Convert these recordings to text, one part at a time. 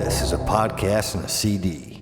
This is a podcast and a CD.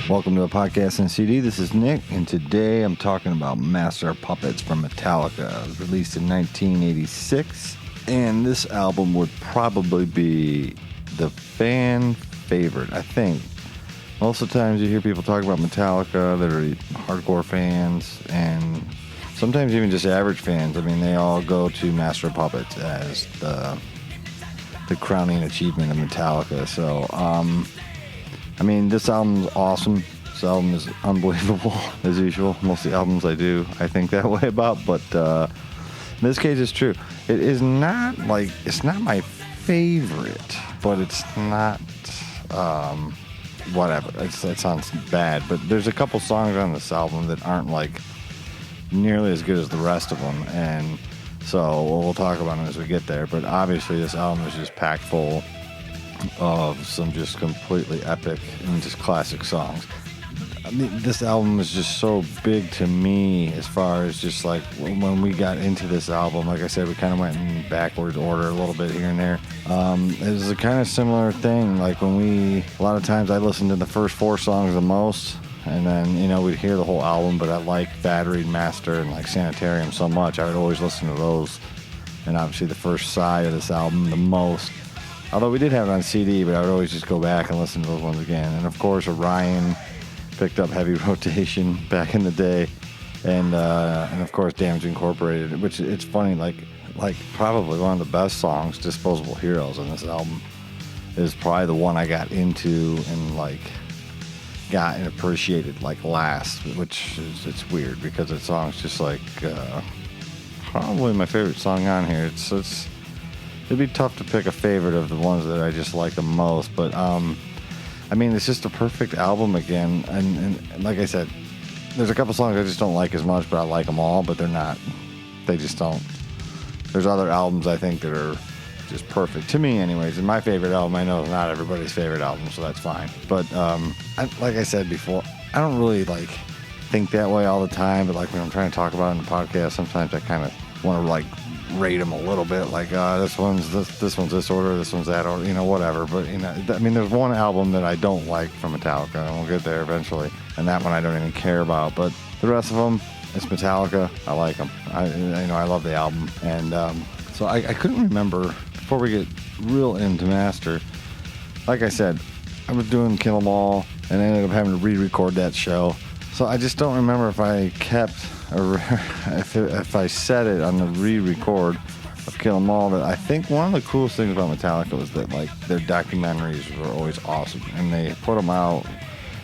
Welcome to a podcast and CD. This is Nick, and today I'm talking about Master of Puppets from Metallica. It was released in 1986, and this album would probably be the fan favorite, I think. Most of the times you hear people talk about Metallica that are hardcore fans, and sometimes even just average fans. I mean, they all go to Master of Puppets as the crowning achievement of Metallica. So, I mean, this album's awesome. This album is unbelievable, as usual. Most of the albums I think that way about, but in this case, it's true. It is not it's not my favorite, but it's not, whatever. That sounds bad, but there's a couple songs on this album that aren't nearly as good as the rest of them, and so we'll talk about them as we get there. But obviously, this album is just packed full of some just completely epic and just classic songs. I mean, this album is just so big to me as far as just when we got into this album. Like I said, we kind of went in backwards order a little bit here and there. It was a kind of similar thing. A lot of times I listened to the first 4 songs the most, and then, we'd hear the whole album, but I like Battery, Master, and Sanitarium so much, I would always listen to those. And obviously the first side of this album the most. Although we did have it on CD, but I would always just go back and listen to those ones again. And of course, Orion picked up heavy rotation back in the day, and of course, Damage Incorporated. Which it's funny, probably one of the best songs, "Disposable Heroes," on this album is probably the one I got into and got and appreciated last. Which it's weird because the song's just probably my favorite song on here. It'd be tough to pick a favorite of the ones that I just like the most, but I mean, it's just a perfect album again, and like I said, there's a couple songs I just don't like as much, but I like them all, but they just don't. There's other albums I think that are just perfect, to me anyways, and my favorite album, I know is not everybody's favorite album, so that's fine, but like I said before, I don't really think that way all the time, but when I'm trying to talk about it in the podcast, sometimes I kind of want to rate them a little bit, this one's this order, this one's that order, whatever. But I mean, there's one album that I don't like from Metallica, and we'll get there eventually, and that one I don't even care about. But the rest of them, it's Metallica. I like them. I love the album, and so I couldn't remember before we get real into Master. Like I said, I was doing Kill 'Em All, and I ended up having to re-record that show. So I just don't remember if I kept or if I set it on the re-record of Kill 'Em All. That I think one of the coolest things about Metallica was that their documentaries were always awesome, and they put them out.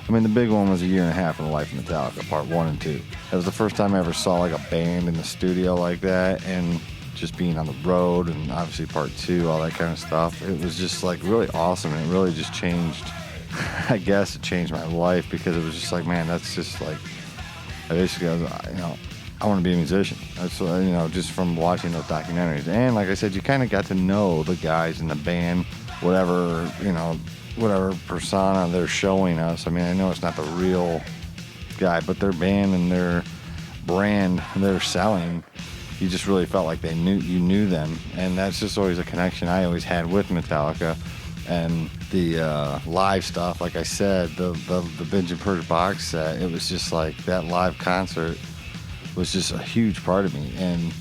I mean, the big one was 1.5 years in the life of Metallica, part 1 and 2. That was the first time I ever saw a band in the studio like that, and just being on the road, and obviously part 2, all that kind of stuff. It was just really awesome, and it really just changed. I guess it changed my life because it was just man, that's just I basically, I want to be a musician. That's just from watching those documentaries. And like I said, you kind of got to know the guys in the band, whatever persona they're showing us. I mean, I know it's not the real guy, but their band and their brand they're selling, you just really felt like you knew them. And that's just always a connection I always had with Metallica. And the live stuff, like I said, the Binge and Purge box set, it was just like that live concert was just a huge part of me. And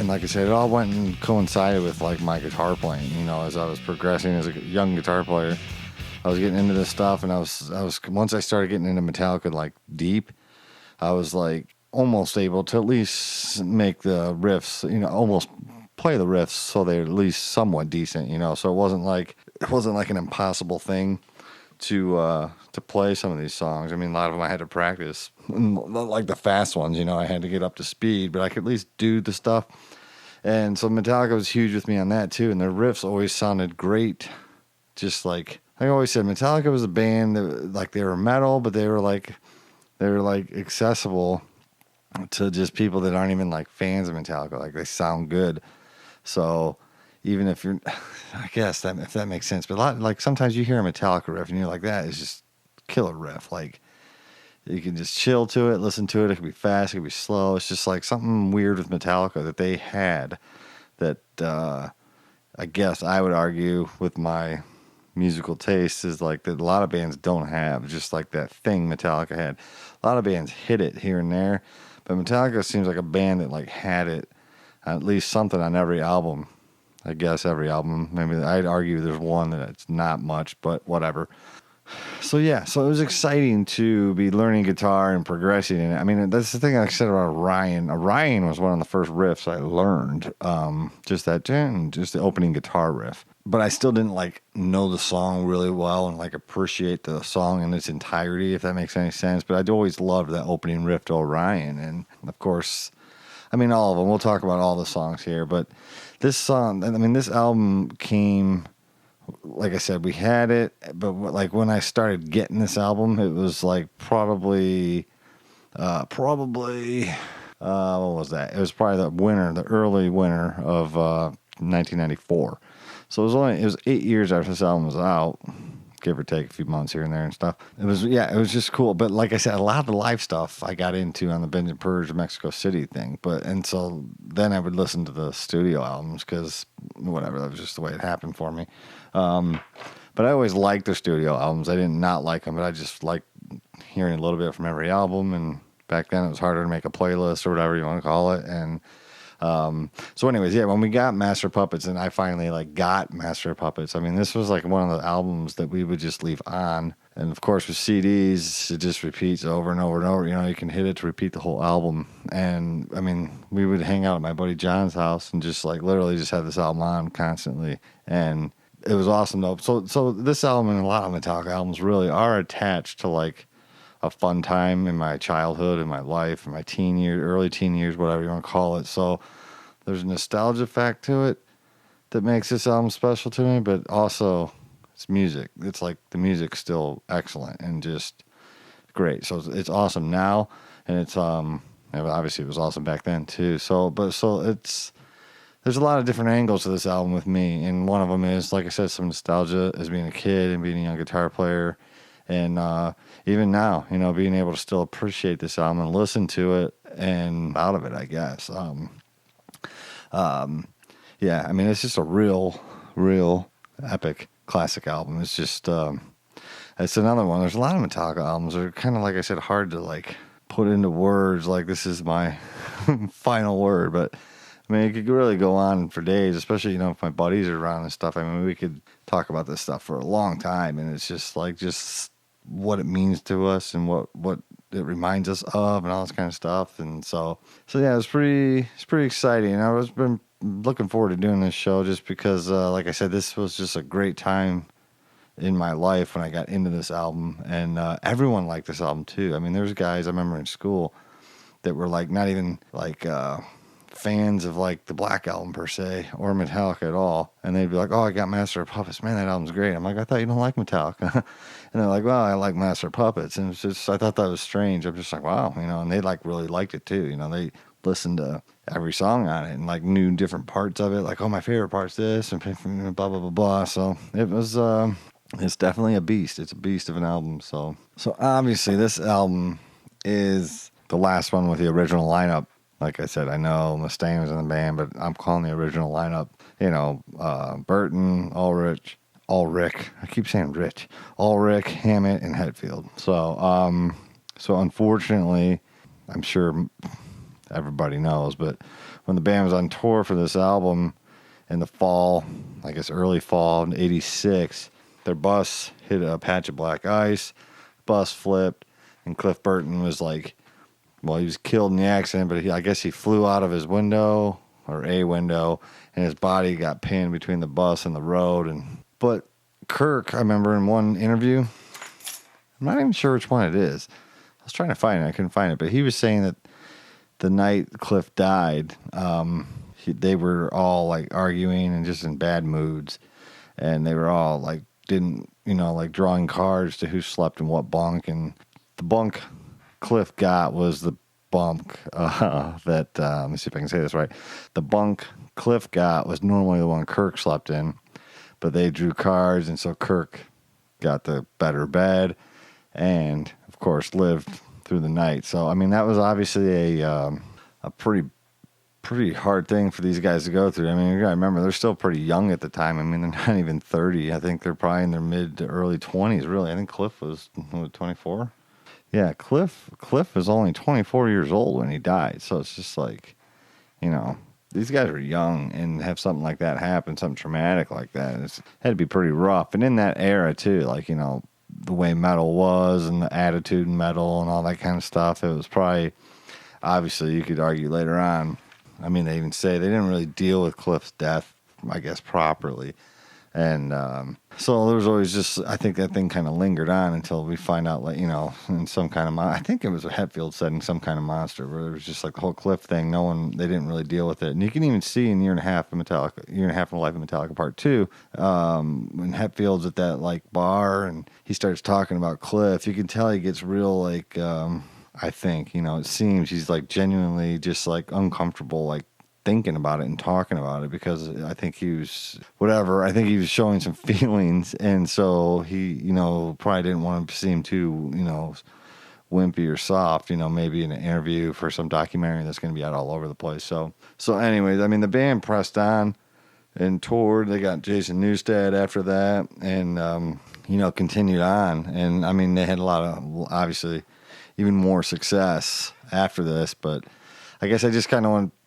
like I said, it all went and coincided with like my guitar playing. You know, as I was progressing as a young guitar player, I was getting into this stuff, and I was once I started getting into Metallica like deep, I was like almost able to at least make the riffs, you know, almost play the riffs so they're at least somewhat decent, you know. So it wasn't like an impossible thing to play some of these songs. I mean, a lot of them I had to practice, like the fast ones, you know, I had to get up to speed, but I could at least do the stuff. And so Metallica was huge with me on that too, and their riffs always sounded great. Just like I always said, Metallica was a band that, like, they were metal, but they were like accessible to just people that aren't even like fans of Metallica. Like, they sound good. So even if you're, I guess that, if that makes sense, but like sometimes you hear a Metallica riff and you're like, that is just killer riff. Like, you can just chill to it, listen to it. It could be fast, it could be slow. It's just like something weird with Metallica that they had that I guess I would argue with my musical taste is like that a lot of bands don't have, just like that thing Metallica had. A lot of bands hit it here and there, but Metallica seems like a band that like had it, at least something on every album. I guess every album. Maybe I'd argue there's one that it's not much, but whatever. So yeah, so it was exciting to be learning guitar and progressing in it. I mean, that's the thing I said about Orion. Orion was one of the first riffs I learned. Just the opening guitar riff. But I still didn't like know the song really well and like appreciate the song in its entirety, if that makes any sense. But I'd always loved that opening riff to Orion, and of course, I mean, all of them. We'll talk about all the songs here, but this song, I mean, this album came, like I said, we had it, but like when I started getting this album, it was like probably, what was that? It was probably the early winter of 1994. So it was 8 years after this album was out, give or take a few months here and there and stuff. It was just cool. But like I said, a lot of the live stuff I got into on the Binge and Purge Mexico City thing. And so then I would listen to the studio albums because whatever, that was just the way it happened for me. But I always liked the studio albums. I did not like them, but I just liked hearing a little bit from every album. And back then it was harder to make a playlist or whatever you want to call it. And so anyways, yeah, when we got Master of Puppets, and I finally like got Master of Puppets, I mean, this was like one of the albums that we would just leave on. And of course with CDs, it just repeats over and over and over. You know, you can hit it to repeat the whole album. And I mean, we would hang out at my buddy John's house and just like literally just have this album on constantly. And it was awesome though. So this album and a lot of Metallica albums really are attached to like a fun time in my childhood, in my life, in my teen years, early teen years, whatever you want to call it. So there's a nostalgia fact to it that makes this album special to me, but also it's music. It's like the music's still excellent and just great. So it's awesome now, and it's obviously it was awesome back then too. So there's a lot of different angles to this album with me, and one of them is, like I said, some nostalgia as being a kid and being a young guitar player. And even now, you know, being able to still appreciate this album and listen to it and out of it, I guess. Yeah, I mean, it's just a real epic classic album. It's just, it's another one. There's a lot of Metallica albums that are kind of, like I said, hard to like put into words. Like, this is my final word, but I mean, it could really go on for days, especially, you know, if my buddies are around and stuff. I mean, we could talk about this stuff for a long time, and it's just like, just what it means to us and what it reminds us of and all this kind of stuff. And so yeah, it's pretty exciting. I was been looking forward to doing this show just because, like I said, this was just a great time in my life when I got into this album, and everyone liked this album too. I mean, there's guys I remember in school that were like not even like fans of like the Black Album per se or Metallica at all, and they'd be like, "Oh, I got Master of Puppets, man, that album's great." I'm like, "I thought you don't like Metallica." And they're like, "Well, I like Master of Puppets," and it's just, I thought that was strange. I'm just like, wow, you know, and they like really liked it too. You know, they listened to every song on it and like knew different parts of it, like, oh, my favorite part's this, and blah blah blah blah. So it was it's definitely a beast. It's a beast of an album. So obviously this album is the last one with the original lineup. Like I said, I know Mustaine was in the band, but I'm calling the original lineup, you know, Burton, Ulrich, Ulrich. I keep saying Rich. Ulrich, Hammett, and Hetfield. So unfortunately, I'm sure everybody knows, but when the band was on tour for this album in the fall, I guess early fall in '86, their bus hit a patch of black ice, bus flipped, and Cliff Burton was like, well, he was killed in the accident, but I guess he flew out of his window, or a window, and his body got pinned between the bus and the road. But Kirk, I remember in one interview, I'm not even sure which one it is. I was trying to find it. I couldn't find it. But he was saying that the night Cliff died, they were all like arguing and just in bad moods. And they were all like, like drawing cards to who slept in what bunk. And the bunk Cliff got was the bunk let me see if I can say this right. The bunk Cliff got was normally the one Kirk slept in, but they drew cards, and so Kirk got the better bed, and of course lived through the night. So I mean, that was obviously a pretty hard thing for these guys to go through. I mean, you gotta remember they're still pretty young at the time. I mean, they're not even 30. I think they're probably in their mid to early 20s. Really, I think Cliff was 24. Yeah, Cliff was only 24 years old when he died. So it's just like, these guys are young and have something like that happen, something traumatic like that. It had to be pretty rough. And in that era, too, like, the way metal was and the attitude in metal and all that kind of stuff, it was probably, obviously, you could argue later on. I mean, they even say they didn't really deal with Cliff's death, I guess, properly. And so there was always just, I think that thing kind of lingered on until we find out, like, in some kind of, I think it was a Hetfield said in some kind of monster, where it was just like the whole Cliff thing. They didn't really deal with it. And you can even see in Year and a Half in the Life of Metallica Part 2, when Hetfield's at that like bar and he starts talking about Cliff, you can tell he gets real like, I think, it seems he's like genuinely just like uncomfortable, like, thinking about it and talking about it, because I think he was showing some feelings, and so he probably didn't want to seem too wimpy or soft, maybe in an interview for some documentary that's going to be out all over the place. So anyways, I mean, the band pressed on and toured. They got Jason Newsted after that, and continued on, and I mean, they had a lot of, obviously, even more success after this. But I guess I just kind of want to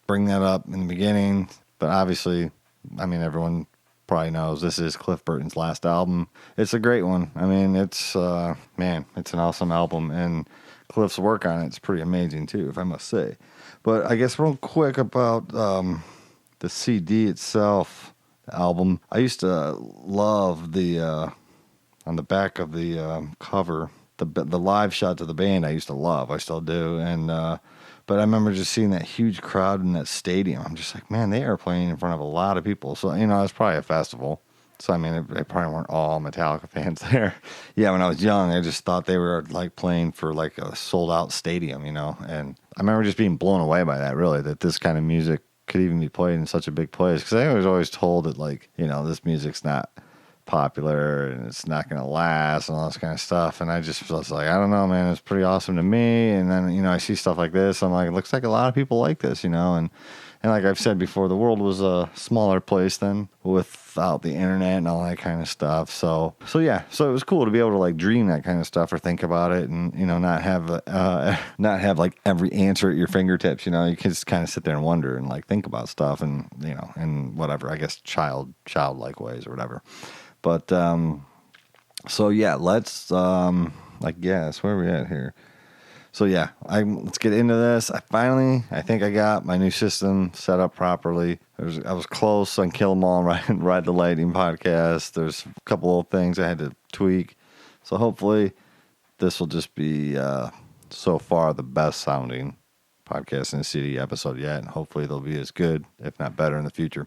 bring that up in the beginning, but obviously, I mean, everyone probably knows this is Cliff Burton's last album. It's a great one. I mean, it's it's an awesome album, and Cliff's work on it's pretty amazing too, if I must say. But I guess real quick about the CD itself, the album. I used to love the on the back of the cover, the live shots of the band. I used to love. I still do, and. But I remember just seeing that huge crowd in that stadium. I'm just like, man, they are playing in front of a lot of people. So, it was probably a festival. So, I mean, they probably weren't all Metallica fans there. Yeah, when I was young, I just thought they were like playing for like a sold out stadium, And I remember just being blown away by that, really, that this kind of music could even be played in such a big place. Because I was always told that, like, this music's not popular and it's not going to last and all this kind of stuff, and I just was like, I don't know, man, it's pretty awesome to me. And then I see stuff like this, I'm like, it looks like a lot of people like this, and like I've said before, the world was a smaller place then without the internet and all that kind of stuff. So yeah, so it was cool to be able to like dream that kind of stuff or think about it, and not have like every answer at your fingertips. You can just kind of sit there and wonder and like think about stuff, and in whatever, I guess, childlike ways or whatever. But, so yeah, let's, I guess, where are we at here? So yeah, let's get into this. I think I got my new system set up properly. I was close on Kill 'Em All and Ride the Lightning podcast. There's a couple of things I had to tweak. So hopefully this will just be, so far the best sounding podcast in the CD episode yet. And hopefully they'll be as good, if not better, in the future.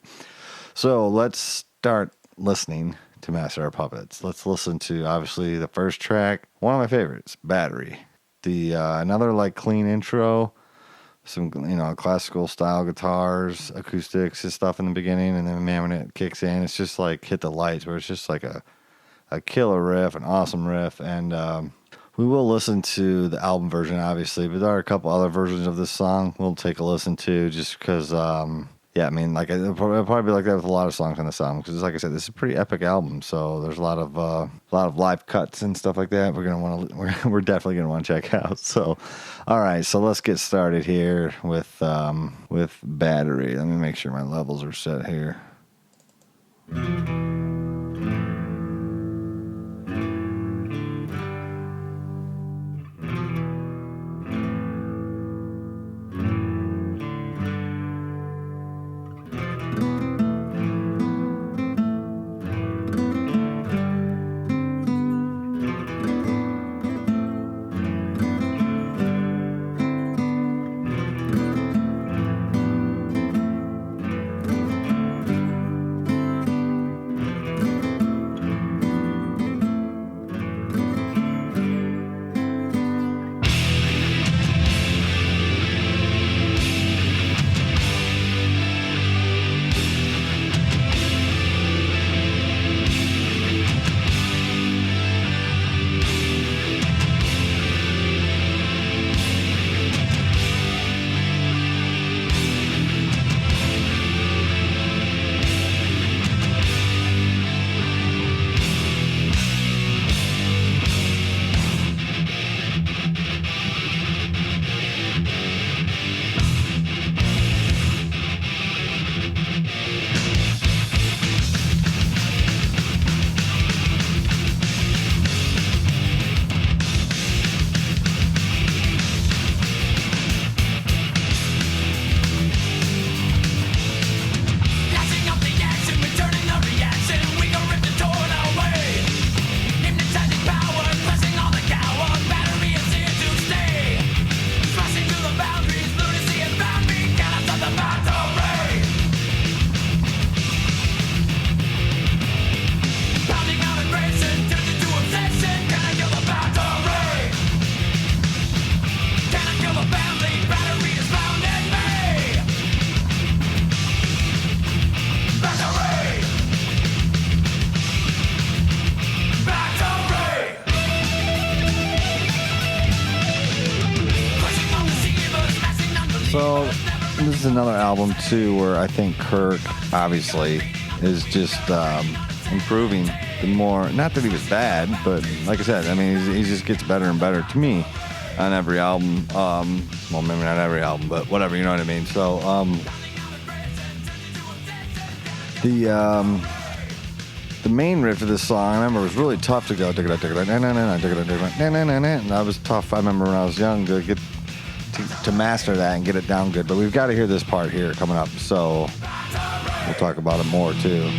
So let's start listening to Master Our Puppets. Let's listen to, obviously, the first track, one of my favorites, Battery. The another like clean intro, some classical style guitars, acoustics and stuff in the beginning, and then man, when it kicks in, it's just like Hit the Lights, where it's just like a killer riff, an awesome riff. And we will listen to the album version, obviously, but there are a couple other versions of this song we'll take a listen to, just because yeah, I mean, like it'll probably be like that with a lot of songs on this album because, like I said, this is a pretty epic album. So there's a lot of live cuts and stuff like that. We're definitely gonna want to check out. So, all right, so let's get started here with Battery. Let me make sure my levels are set here. So this is another album too where I think Kirk obviously is just improving. The more, not that he was bad, but like I said, I mean he just gets better and better to me on every album. Well, maybe not every album, but whatever, you know what I mean. So the main riff of this song, I remember, was really tough to go. And that was tough. I remember when I was young to get to master that and get it down good. But we've got to hear this part here coming up, so we'll talk about it more too.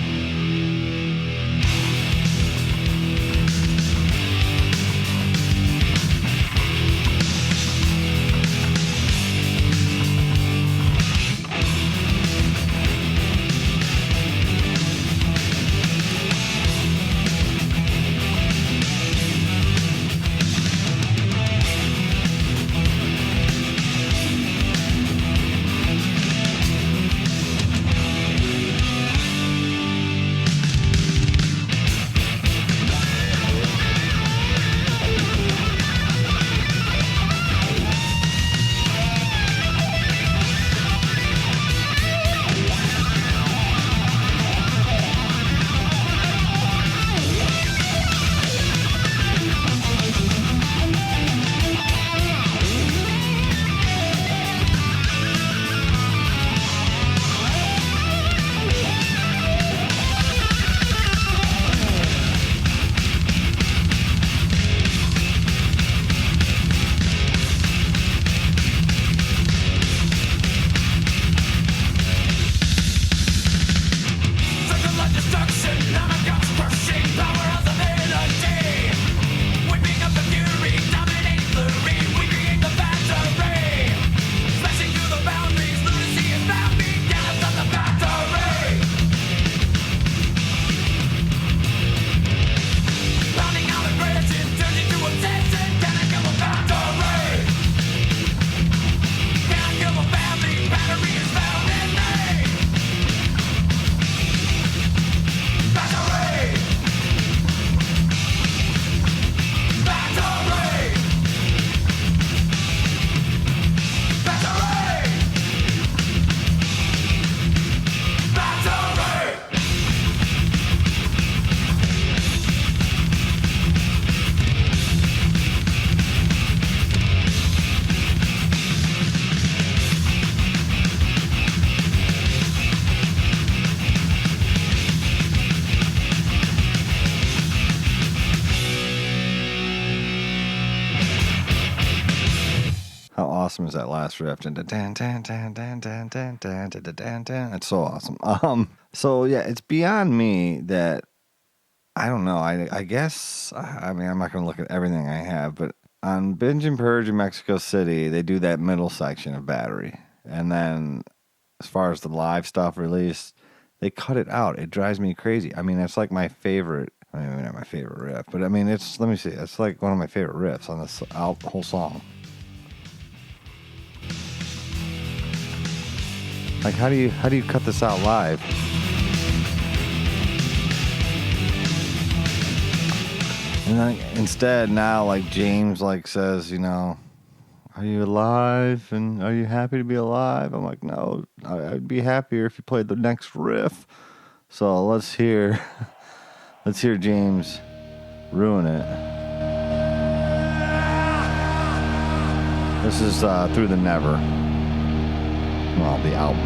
How awesome is that last riff? It's so awesome. So yeah, it's beyond me that I don't know. I guess I mean I'm not gonna look at everything I have, but on Binge and Purge in Mexico City, they do that middle section of Battery, and then as far as the live stuff released, they cut it out. It drives me crazy. I mean, it's like my favorite. I mean, maybe not my favorite riff, but I mean, it's. Let me see. It's like one of my favorite riffs on this whole song. Like, how do you cut this out live? And then instead, now, like James, like says, you know, are you alive? And are you happy to be alive? I'm like, no, I'd be happier if you played the next riff. So let's hear James ruin it. This is Through the Never. Well, the album.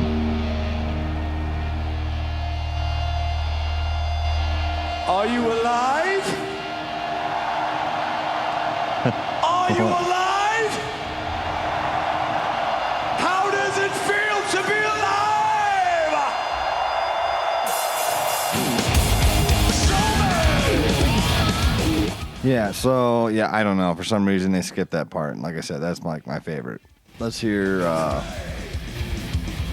Are you alive? Are you alive? How does it feel to be alive? Yeah, so yeah, I don't know. For some reason they skipped that part. Like I said, that's like my favorite. Let's hear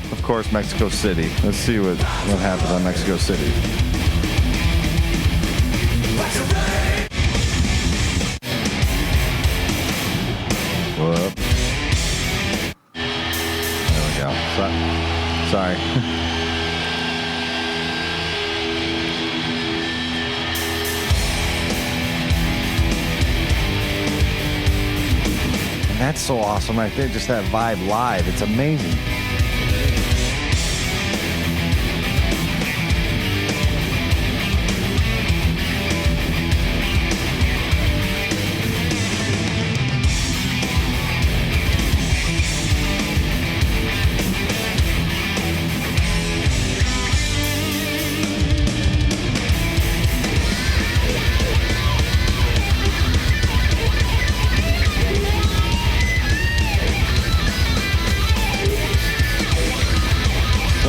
of course Mexico City. Let's see what happens on Mexico City. Whoop. There we go. Sorry. And that's so awesome right there. Just that vibe live. It's amazing.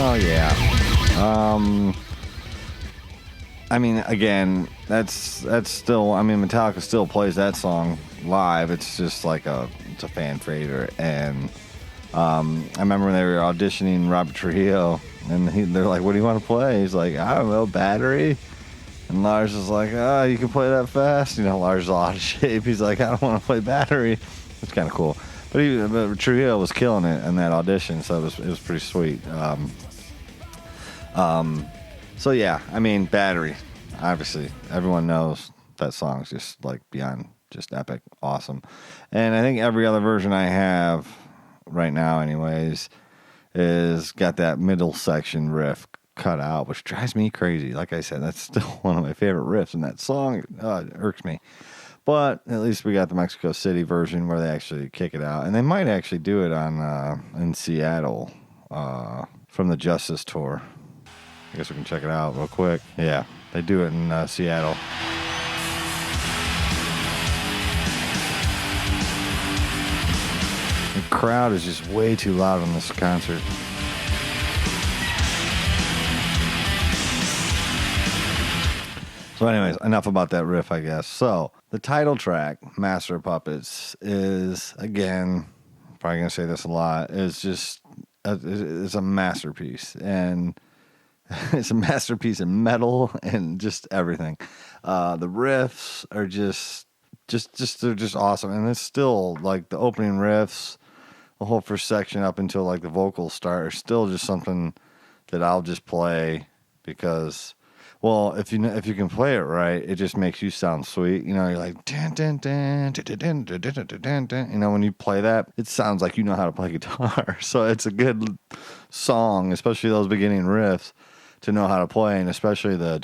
Oh yeah. I mean, again, that's still. I mean, Metallica still plays that song live. It's just like it's a fan favorite. And I remember when they were auditioning Robert Trujillo, and they're like, "What do you want to play?" He's like, "I don't know, Battery." And Lars is like, "Oh, you can play that fast?" You know, Lars is all out of shape. He's like, "I don't want to play Battery." It's kind of cool. But Trujillo was killing it in that audition, so it was pretty sweet. So yeah, I mean, Battery. Obviously, everyone knows that song's just like beyond just epic, awesome. And I think every other version I have right now, anyways, is got that middle section riff cut out, which drives me crazy. Like I said, that's still one of my favorite riffs in that song. It irks me. But at least we got the Mexico City version where they actually kick it out, and they might actually do it on in Seattle from the Justice tour. I guess we can check it out real quick. Yeah, they do it in Seattle. The crowd is just way too loud on this concert. So anyways, enough about that riff, I guess. So the title track, Master of Puppets, is, again, probably going to say this a lot, is just, it's a masterpiece. And it's a masterpiece in metal and just everything. The riffs are just they're just awesome. And it's still, like, the opening riffs, the whole first section up until, like, the vocals start are still just something that I'll just play because... Well, if you can play it right, it just makes you sound sweet. You know, you're like, dun, dun, dun, dun, dun, dun, dun, dun, dun, dun. You know, when you play that, it sounds like you know how to play guitar. So it's a good song, especially those beginning riffs, to know how to play, and especially the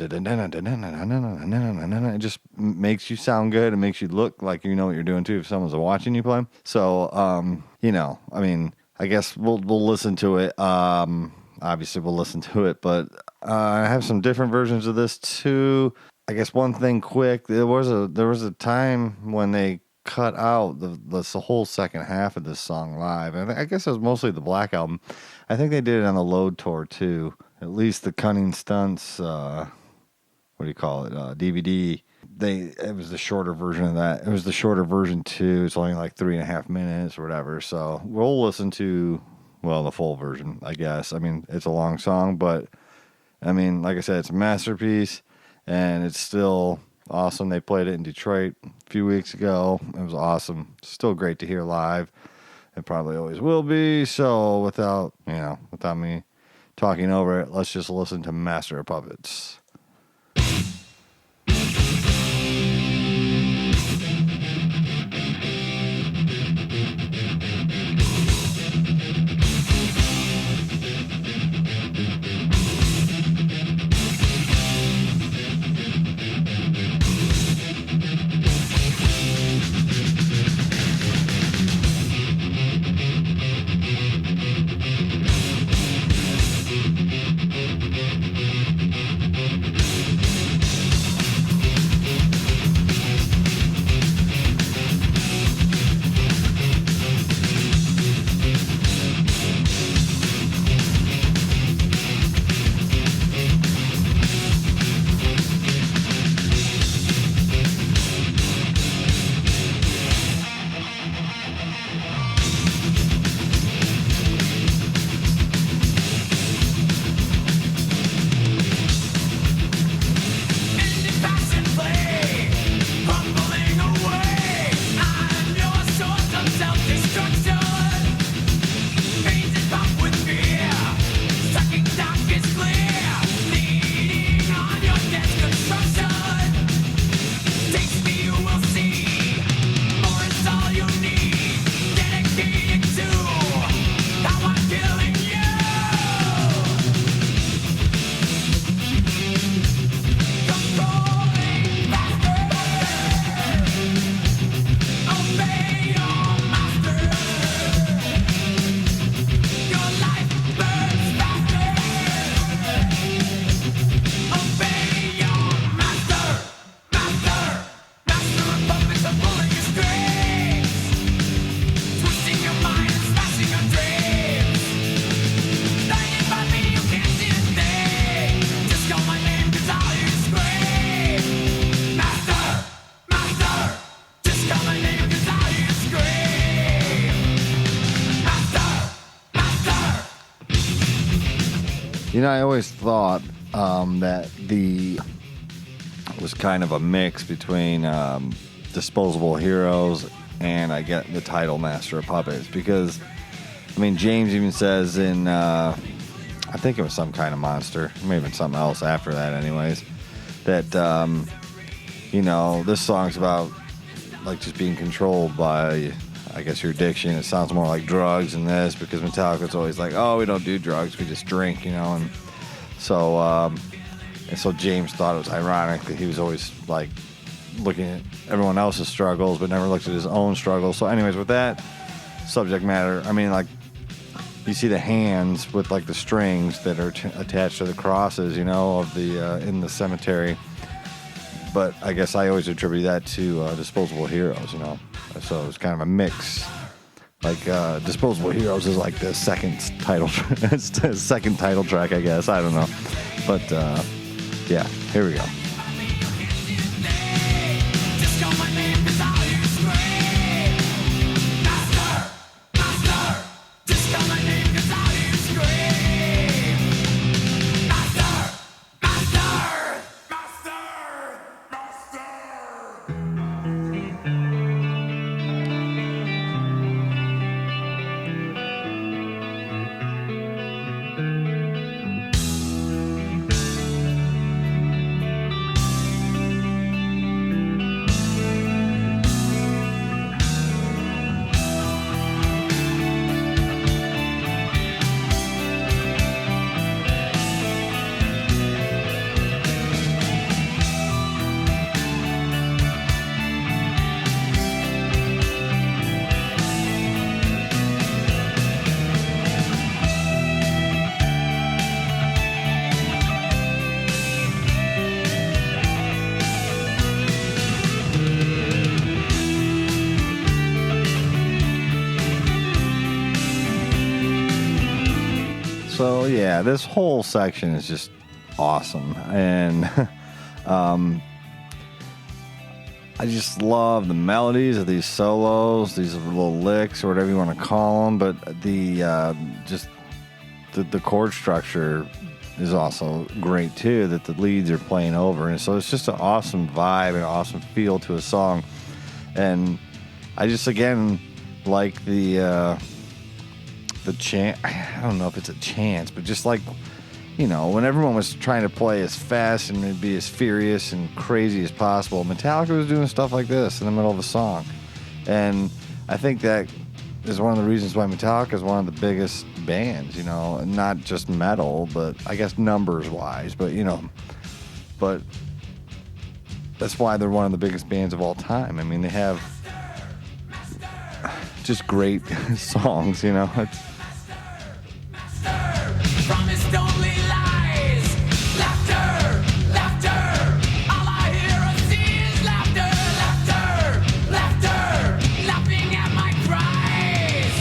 it just makes you sound good. It makes you look like you know what you're doing too if someone's watching you play. So, you know, I mean, I guess we'll listen to it. Obviously, we'll listen to it, but I have some different versions of this too. I guess one thing quick, there was a time when they cut out the whole second half of this song live. And I guess it was mostly the Black Album. I think they did it on the Load tour too. At least the Cunning Stunts, what do you call it? DVD. It was the shorter version of that. It was the shorter version too. It's only like 3.5 minutes or whatever. So we'll listen to, well, the full version, I guess. I mean, it's a long song, but I mean, like I said, it's a masterpiece, and it's still awesome. They played it in Detroit a few weeks ago. It was awesome. Still great to hear live. It probably always will be. So without me talking over it, let's just listen to Master of Puppets. I always thought that was kind of a mix between Disposable Heroes and I get the title Master of Puppets, because I mean James even says in I think it was Some Kind of Monster, maybe something else after that anyways, that this song's about like just being controlled by, I guess, your addiction. It sounds more like drugs in this, because Metallica's always like, oh, we don't do drugs, we just drink, and so James thought it was ironic that he was always like looking at everyone else's struggles but never looked at his own struggles. So anyways, with that subject matter, I mean, like, you see the hands with like the strings that are attached to the crosses, of the in the cemetery. But I guess I always attribute that to Disposable Heroes, So it's kind of a mix. Like Disposable Heroes is like the second title, it's the second title track, I guess. I don't know, but yeah, here we go. So yeah, this whole section is just awesome, and I just love the melodies of these solos, these little licks or whatever you want to call them. But the chord structure is also great too. That the leads are playing over, and so it's just an awesome vibe and an awesome feel to a song. And I just again like the chant. I don't know if it's a chant, but just like, you know, when everyone was trying to play as fast and be as furious and crazy as possible, Metallica was doing stuff like this in the middle of a song. And I think that is one of the reasons why Metallica is one of the biggest bands, you know, not just metal, but I guess numbers wise, but, you know, but that's why they're one of the biggest bands of all time. I mean, they have just great songs, you know. Promised only lies, laughter, laughter. All I hear or see is laughter, laughter, laughter. Laughing at my cries.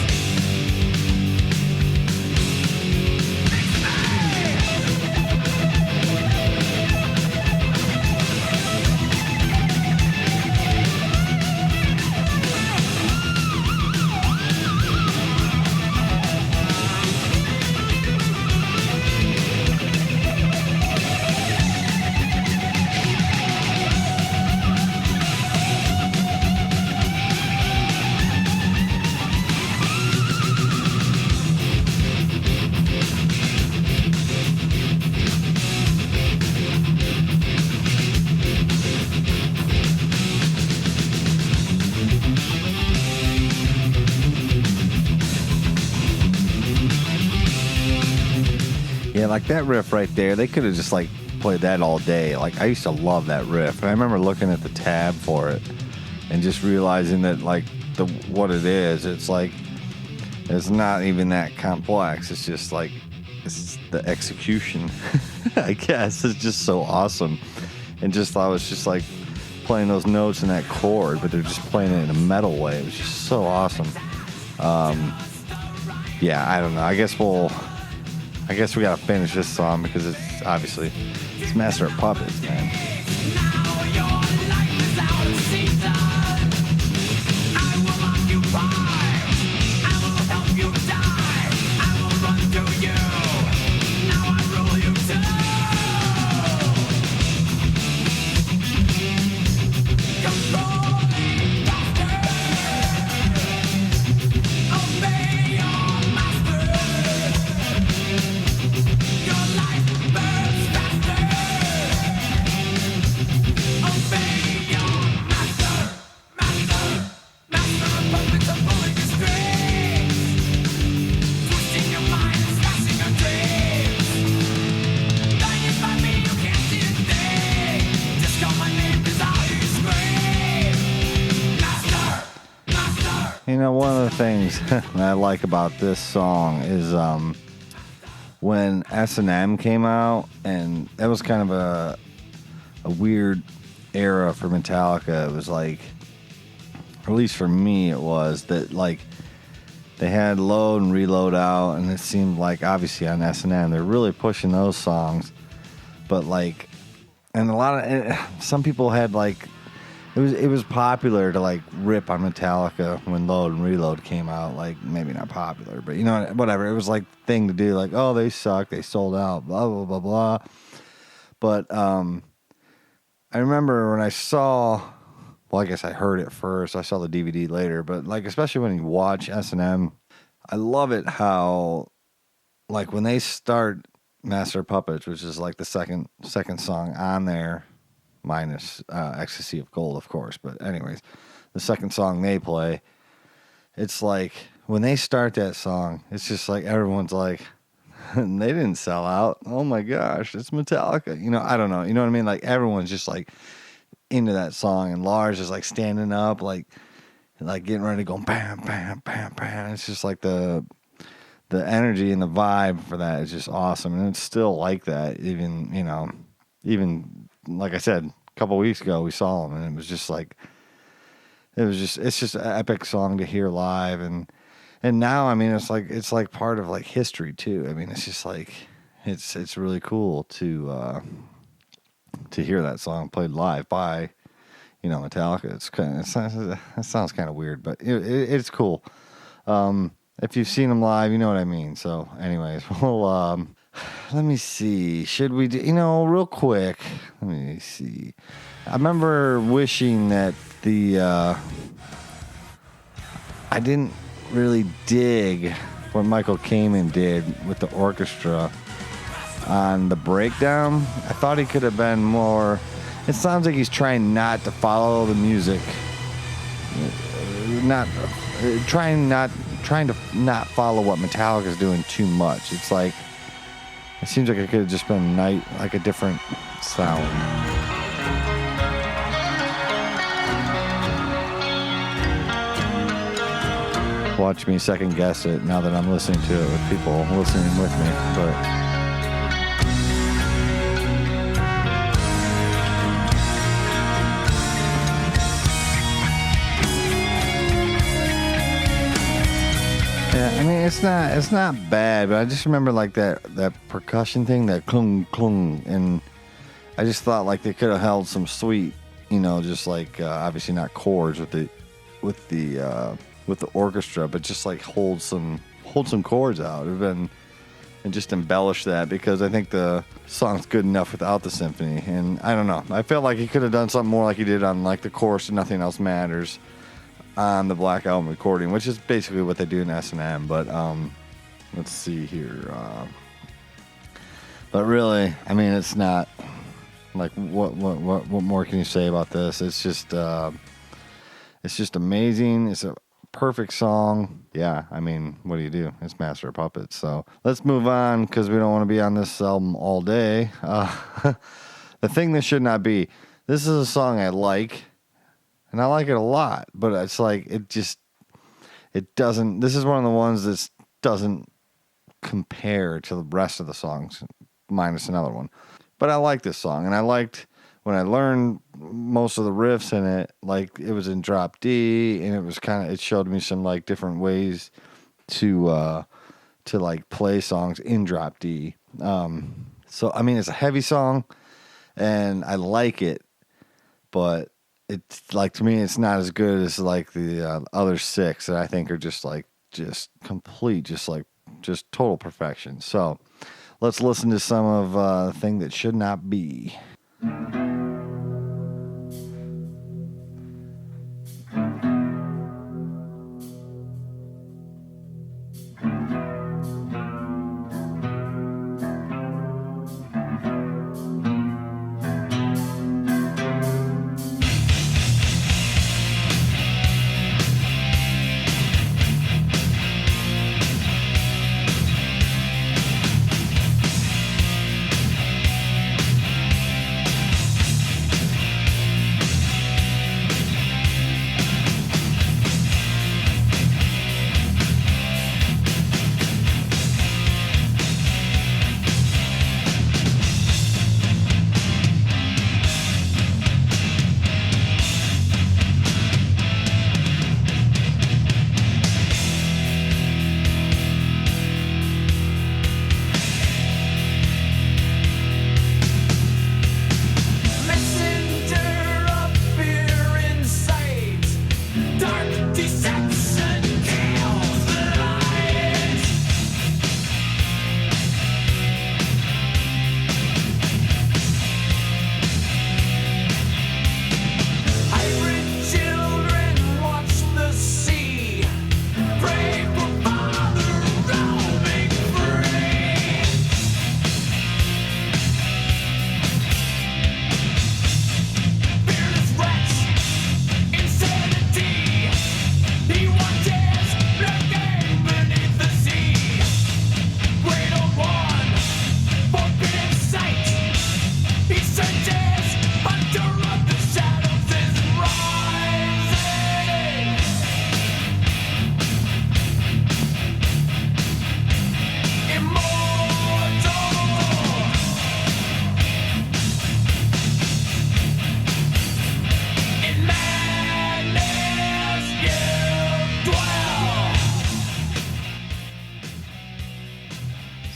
Yeah, like that riff right there, they could have just like played that all day. Like I used to love that riff. And I remember looking at the tab for it and just realizing that like what it is, it's like it's not even that complex. It's just like it's the execution. I guess it's just so awesome. And just thought it was just like playing those notes in that chord, but they're just playing it in a metal way. It was just so awesome. Yeah, I don't know. I guess we gotta finish this song because it's Master of Puppets, man. Now your life is out of season. I will occupy. I will help you die. I will run to you. Now I rule you too. Controlling bastard. Obey your master. Your life burns faster. Obey your master, master, master of puppets are pulling your strings, twisting your mind and smashing your dreams. Blinded by me, you can't see a thing. Just call my name 'cause I'll hear you scream. Master, master. You know, one of the things that I like about this song is when S&M came out, and that was kind of a weird era for Metallica. It was like, or at least for me, it was that like they had Load and Reload out, and it seemed like obviously on S&M they're really pushing those songs, but like, and a lot of some people had like it was popular to like rip on Metallica when Load and Reload came out. Like maybe not popular, but you know, whatever. It was like the thing to do. Like, oh, they suck, they sold out, blah blah blah blah. But I remember when I saw, well, I guess I heard it first. I saw the DVD later, but like especially when you watch S&M, I love it how like when they start Master of Puppets, which is like the second song on there, minus Ecstasy of Gold, of course. But anyways, the second song they play, it's like when they start that song, it's just like everyone's like, they didn't sell out. Oh my gosh, it's Metallica. You know, I don't know. You know what I mean? Like everyone's just like into that song, and Lars is like standing up, like getting ready to go bam, bam, bam, bam. It's just like the energy and the vibe for that is just awesome, and it's still like that. Even like I said, a couple weeks ago we saw them, and it was just like it's just an epic song to hear live, and And now, I mean, it's like part of like history too. I mean, it's just like it's really cool to hear that song played live by Metallica. That sounds kind of weird, but it's cool. If you've seen them live, you know what I mean. So, anyways, well, let me see. Should we do, real quick? Let me see. I remember wishing that I didn't really dig what Michael Kamen did with the orchestra on the breakdown. I thought he could have been more. It sounds like he's trying not to follow the music. Trying to not follow what Metallica's doing too much. It's like it seems like it could have just been like a different sound. Watch me second guess it now that I'm listening to it with people listening with me, but. Yeah, I mean it's not bad, but I just remember like that percussion thing, that klung klung, and I just thought like they could have held some sweet, just like obviously not chords with the orchestra, but just like hold some chords out. And just embellish that, because I think the song's good enough without the symphony. And I don't know, I felt like he could have done something more like he did on like the chorus and Nothing Else Matters on the Black Album recording, which is basically what they do in S&M. But let's see here. But really, I mean, it's not like what more can you say about this? It's just amazing. It's a perfect song. Yeah, I mean, what do? It's Master of Puppets. So let's move on, because we don't want to be on this album all day. The Thing That Should Not Be. This is a song I like. And I like it a lot, but it's like, it doesn't, this is one of the ones that doesn't compare to the rest of the songs, minus another one. But I like this song, and I liked when I learned most of the riffs in it, like it was in drop D, and it showed me some like different ways to like play songs in drop D. So, I mean, it's a heavy song, and I like it, but it's like, to me, it's not as good as like the other 6 that I think are just complete, just total perfection. So let's listen to some of The Thing That Should Not Be.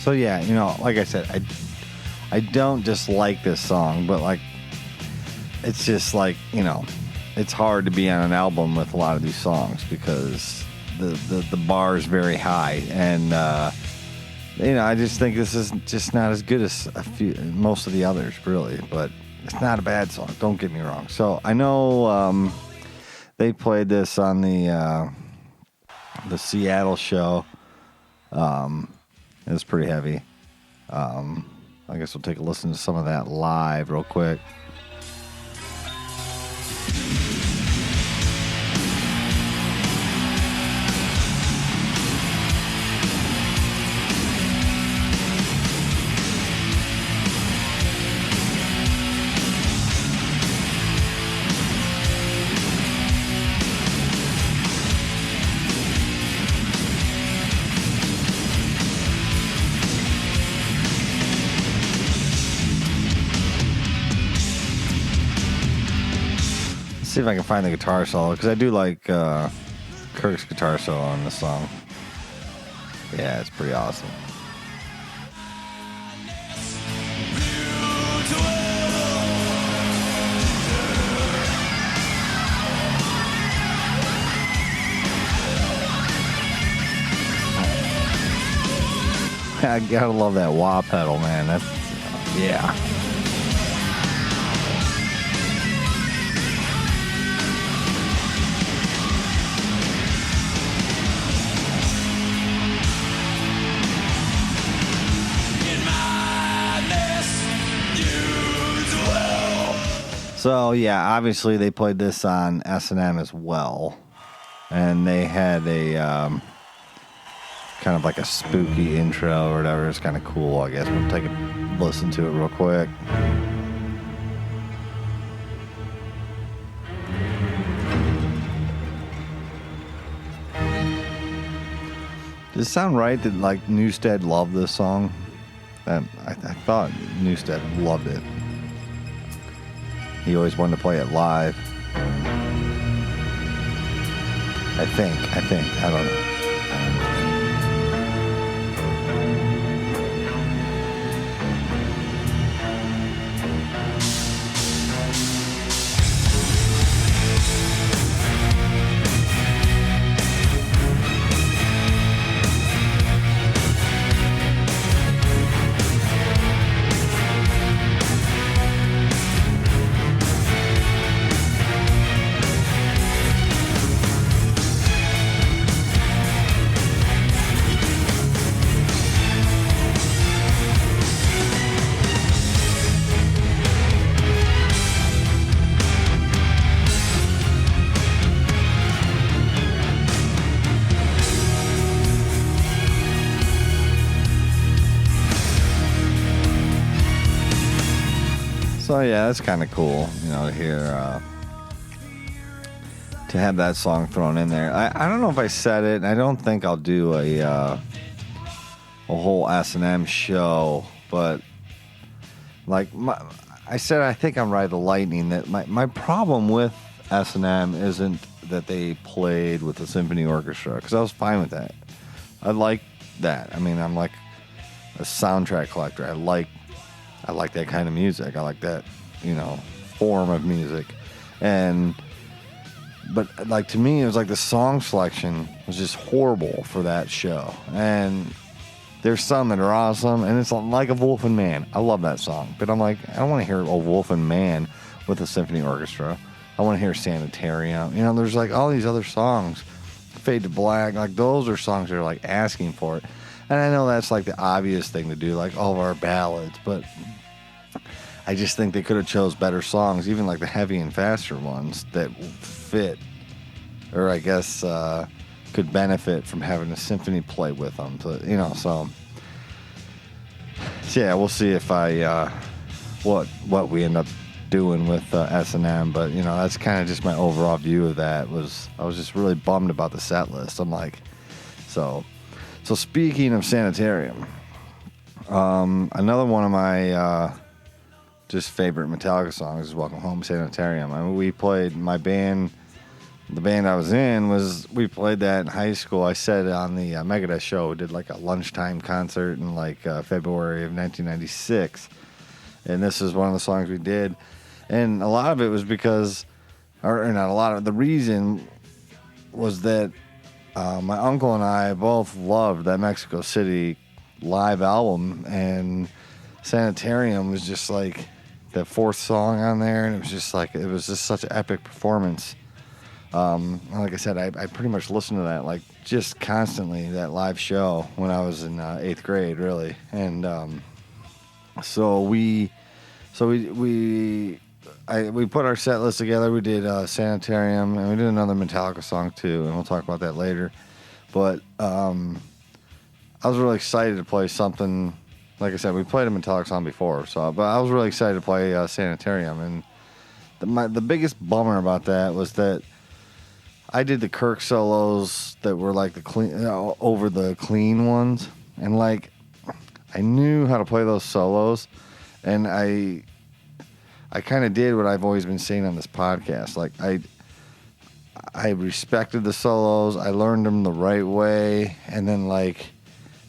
So yeah, like I said, I don't dislike this song, but like it's just like it's hard to be on an album with a lot of these songs because the bar is very high, and I just think this is just not as good as most of the others, really. But it's not a bad song. Don't get me wrong. So I know they played this on the Seattle show. It was pretty heavy. I guess we'll take a listen to some of that live real quick. See if I can find the guitar solo, because I do like Kirk's guitar solo on this song. Yeah, it's pretty awesome. I gotta love that wah pedal, man. That's yeah. So yeah, obviously they played this on S&M as well, and they had a kind of like a spooky intro or whatever. It's kind of cool, I guess. We'll take a listen to it real quick. Does it sound right that like Newstead loved this song? I thought Newstead loved it. He always wanted to play it live. I think. I don't know. So yeah, that's kind of cool, to hear, to have that song thrown in there. I don't know if I said it, and I don't think I'll do a whole S&M show, but like I said, I think I'm right, the Lightning, that my problem with S&M isn't that they played with the symphony orchestra, because I was fine with that. I like that. I mean, I'm like a soundtrack collector. I like that kind of music. I like that, form of music. But like to me, it was like the song selection was just horrible for that show. And there's some that are awesome, and it's like a Wolf and Man. I love that song, but I'm like, I don't want to hear a Wolf and Man with a symphony orchestra. I want to hear Sanitarium. There's like all these other songs, Fade to Black. Like those are songs that are like asking for it. And I know that's like the obvious thing to do, like all of our ballads, but I just think they could have chose better songs, even like the heavy and faster ones that fit, or I guess could benefit from having a symphony play with them. So yeah, we'll see if I what we end up doing with S&M, but that's kind of just my overall view of that. I was just really bummed about the set list. I'm like, so speaking of Sanitarium, another one of my just favorite Metallica songs is Welcome Home, Sanitarium. I mean, we played, my band the band I was in we played that in high school. I said on the Megadeth show, we did like a lunchtime concert in like February of 1996. And this is one of the songs we did. And a lot of it was because, or not a lot of, the reason was that my uncle and I both loved that Mexico City live album. And Sanitarium was just like the fourth song on there. And it was just such an epic performance. Like I said, I pretty much listened to that like just constantly, that live show when I was in 8th grade, really. And so we put our set list together. We did Sanitarium, and we did another Metallica song too, and we'll talk about that later. But I was really excited to play something. Like I said, we played a Metallica song before, but I was really excited to play Sanitarium. And the biggest bummer about that was that I did the Kirk solos that were like the clean over the clean ones, and like I knew how to play those solos, and I kind of did what I've always been saying on this podcast. Like I respected the solos, I learned them the right way, and then like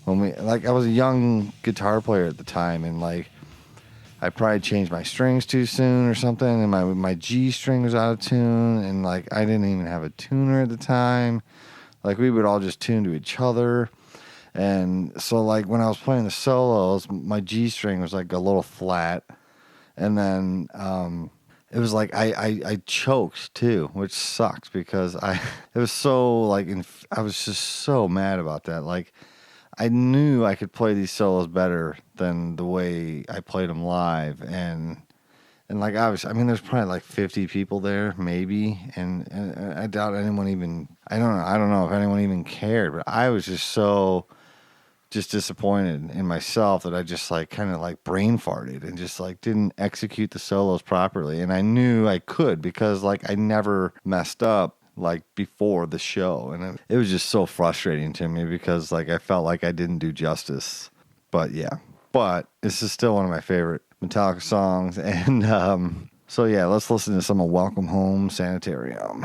I was a young guitar player at the time, and like I probably changed my strings too soon or something, and my G string was out of tune, and like I didn't even have a tuner at the time. Like we would all just tune to each other, and so like when I was playing the solos, my G string was like a little flat, and then it was like I choked too, which sucked because it was so like I was just so mad about that. Like I knew I could play these solos better than the way I played them live, and like obviously, I mean, there's probably like 50 people there, maybe, and I doubt anyone even. I don't know if anyone even cared, but I was just disappointed in myself that I just like kind of like brain farted and just like didn't execute the solos properly, and I knew I could because like I never messed up like before the show, and it was just so frustrating to me because like I felt like I didn't do justice. But this is still one of my favorite Metallica songs, and so yeah, let's listen to some of Welcome Home, Sanitarium.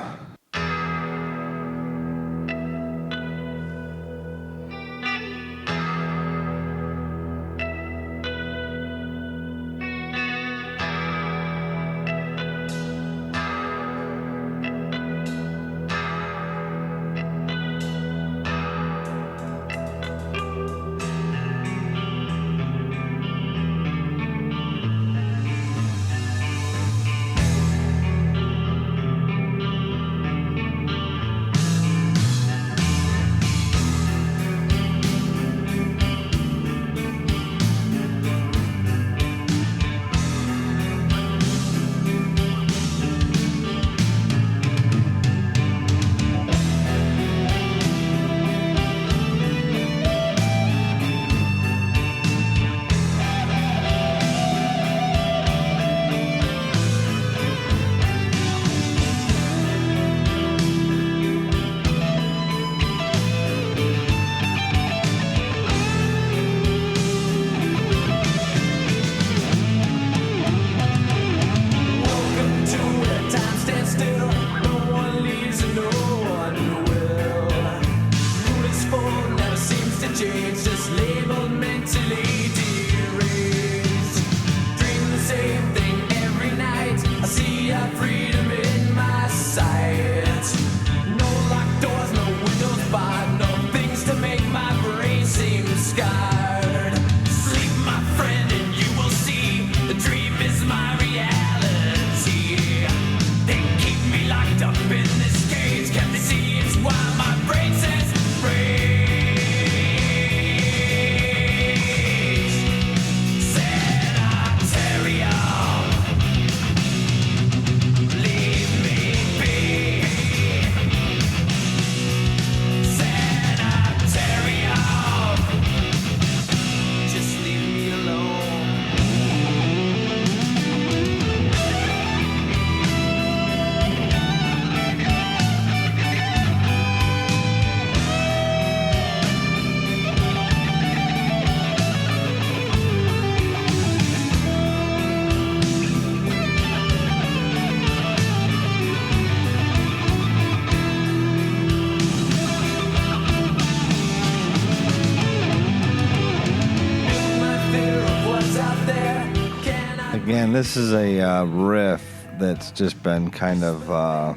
Again, this is a riff that's just been kind of, I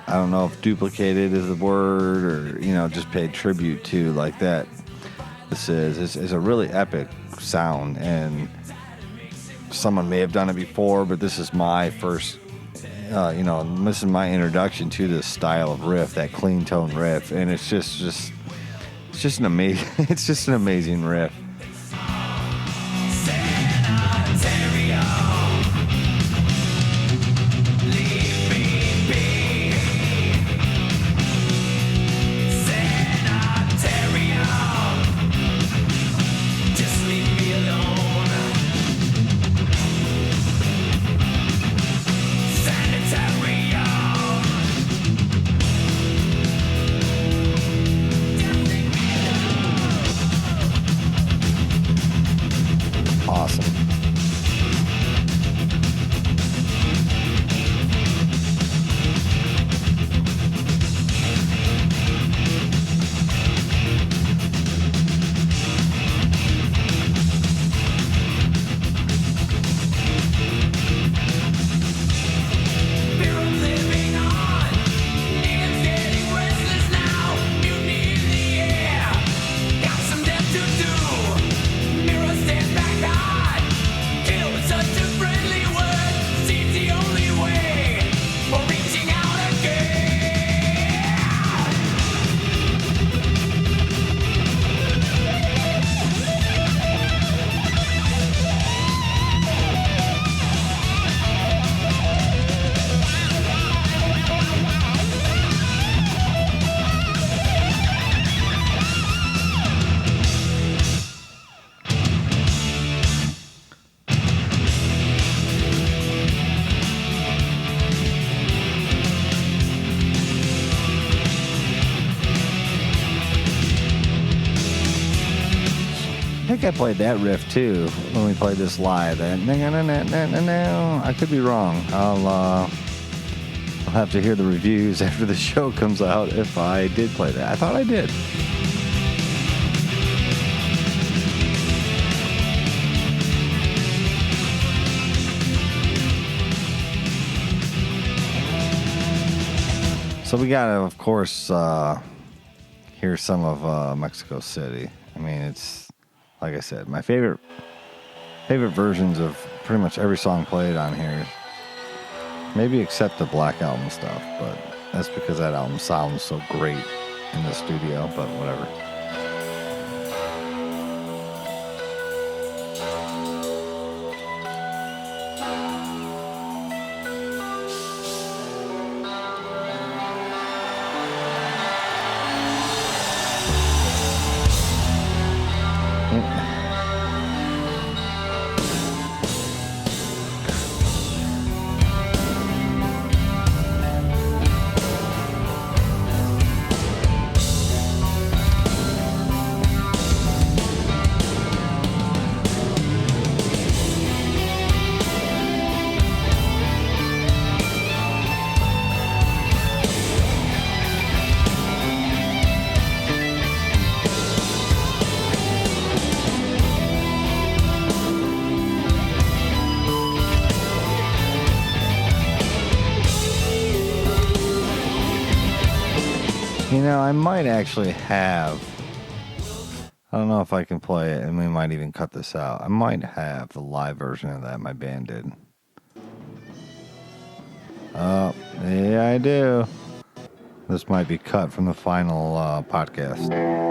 don't know if duplicated is the word or, just paid tribute to like that. This is a really epic sound, and someone may have done it before, but this is my first, this is my introduction to this style of riff, that clean tone riff, and it's just an amazing, it's just an amazing riff. Awesome. I think I played that riff too when we played this live. I could be wrong. I'll have to hear the reviews after the show comes out if I did play that. I thought I did. So we gotta, of course, hear some of Mexico City. I mean, it's, like I said, my favorite versions of pretty much every song played on here. Maybe except the Black Album stuff, but that's because that album sounds so great in the studio, but whatever. I might actually have, I don't know if I can play it, and we might even cut this out. I might have the live version of that my band did. Oh, yeah, I do. This might be cut from the final podcast.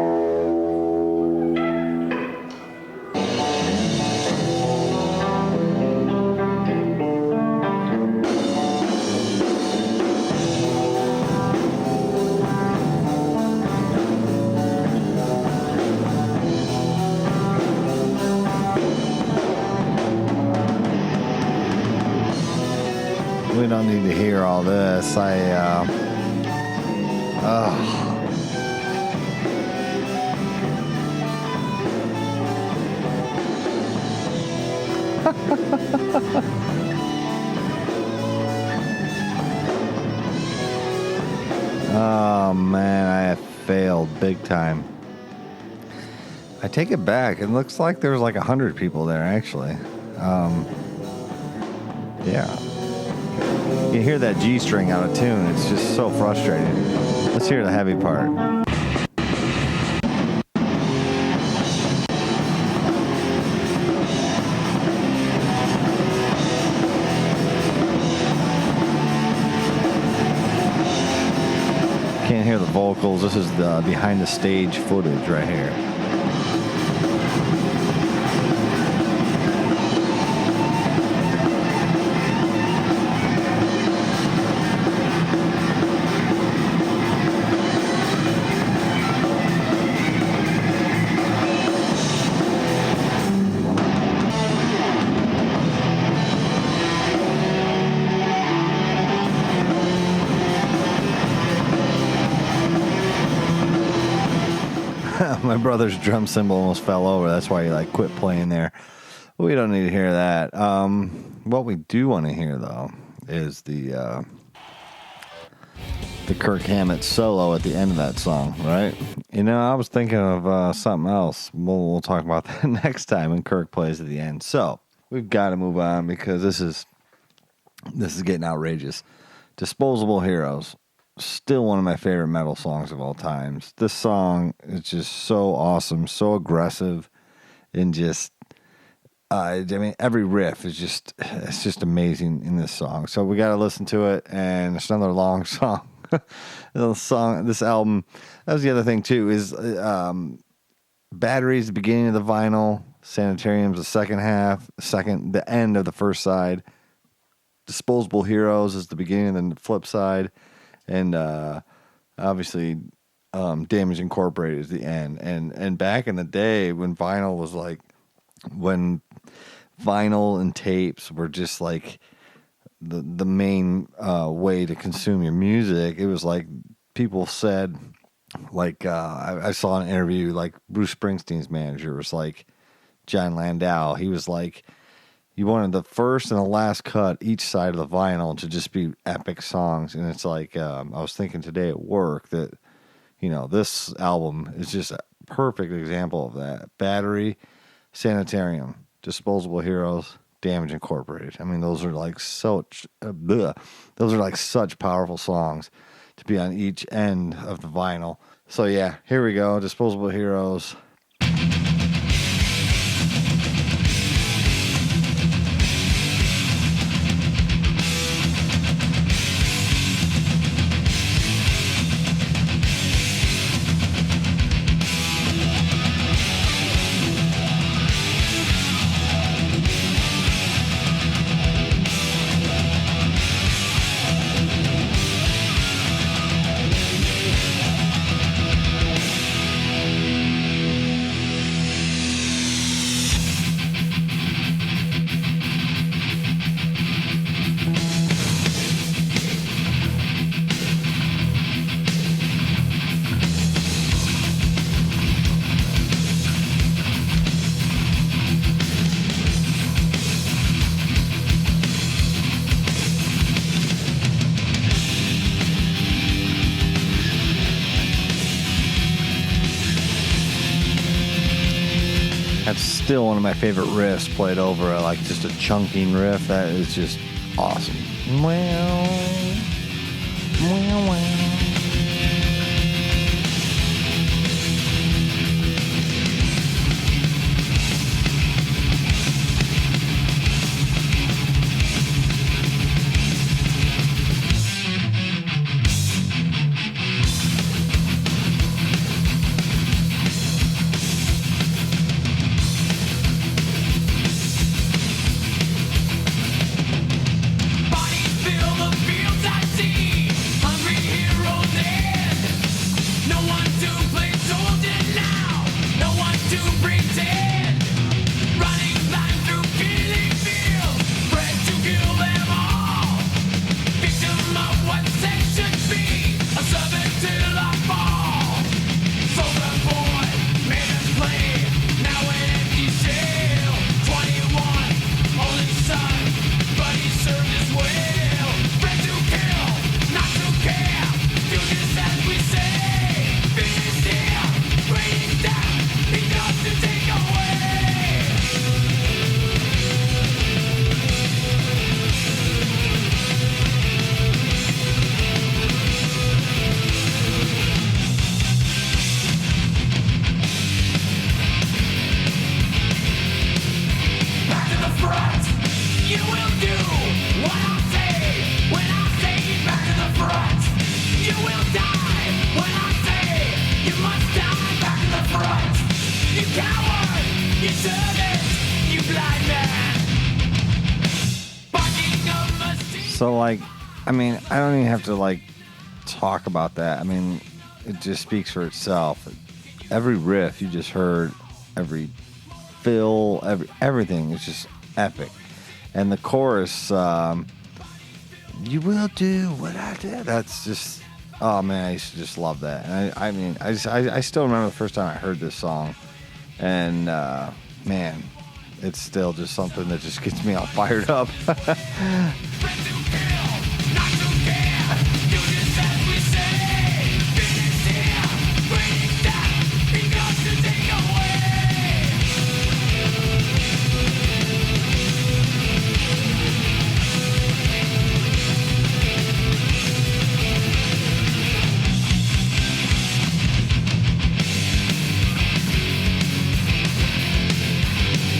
We don't need to hear all this. Oh man, I have failed big time. I take it back. It looks like there's like 100 people there, actually. Yeah. You can hear that G string out of tune. It's just so frustrating. Let's hear the heavy part. Can't hear the vocals. This is the behind the stage footage right here. My brother's drum cymbal almost fell over. That's why he like quit playing there. We don't need to hear that. What we do want to hear though is the Kirk Hammett solo at the end of that song, right? You know, I was thinking of something else. We'll talk about that next time when Kirk plays at the end. So we've got to move on because this is getting outrageous. Disposable Heroes. Still one of my favorite metal songs of all times. This song is just so awesome, so aggressive, and just, I mean, every riff is it's just amazing in this song. So we got to listen to it, and it's another long song. This album, that was the other thing too, is Battery's the beginning of the vinyl, Sanitarium's the second half, the end of the first side, Disposable Heroes is the beginning and the flip side. And obviously, Damage Incorporated is the end. And back in the day when vinyl and tapes were just like the main way to consume your music, it was like people said, like I saw an interview, like Bruce Springsteen's manager was like John Landau. He was like, you wanted the first and the last cut, each side of the vinyl, to just be epic songs. And it's like, I was thinking today at work that, you know, this album is just a perfect example of that. Battery, Sanitarium, Disposable Heroes, Damage Incorporated. I mean, those are like such powerful songs to be on each end of the vinyl. So yeah, here we go. Disposable Heroes. That's still one of my favorite riffs played over like just a chunking riff. That is just awesome. Bodies fill the fields I see. Hungry heroes coward, you servant, you blind man. Barking of machine. So, like, I mean, I don't even have to, like, talk about that. I mean, it just speaks for itself. Every riff you just heard, every fill, everything is just epic. And the chorus, you will do what I did. That's just, oh man, I used to just love that. And I mean, I still remember the first time I heard this song, and man, it's still just something that just gets me all fired up. Friends who kill, not to care. Do just as we say. Finish here, bring death, enough to take away.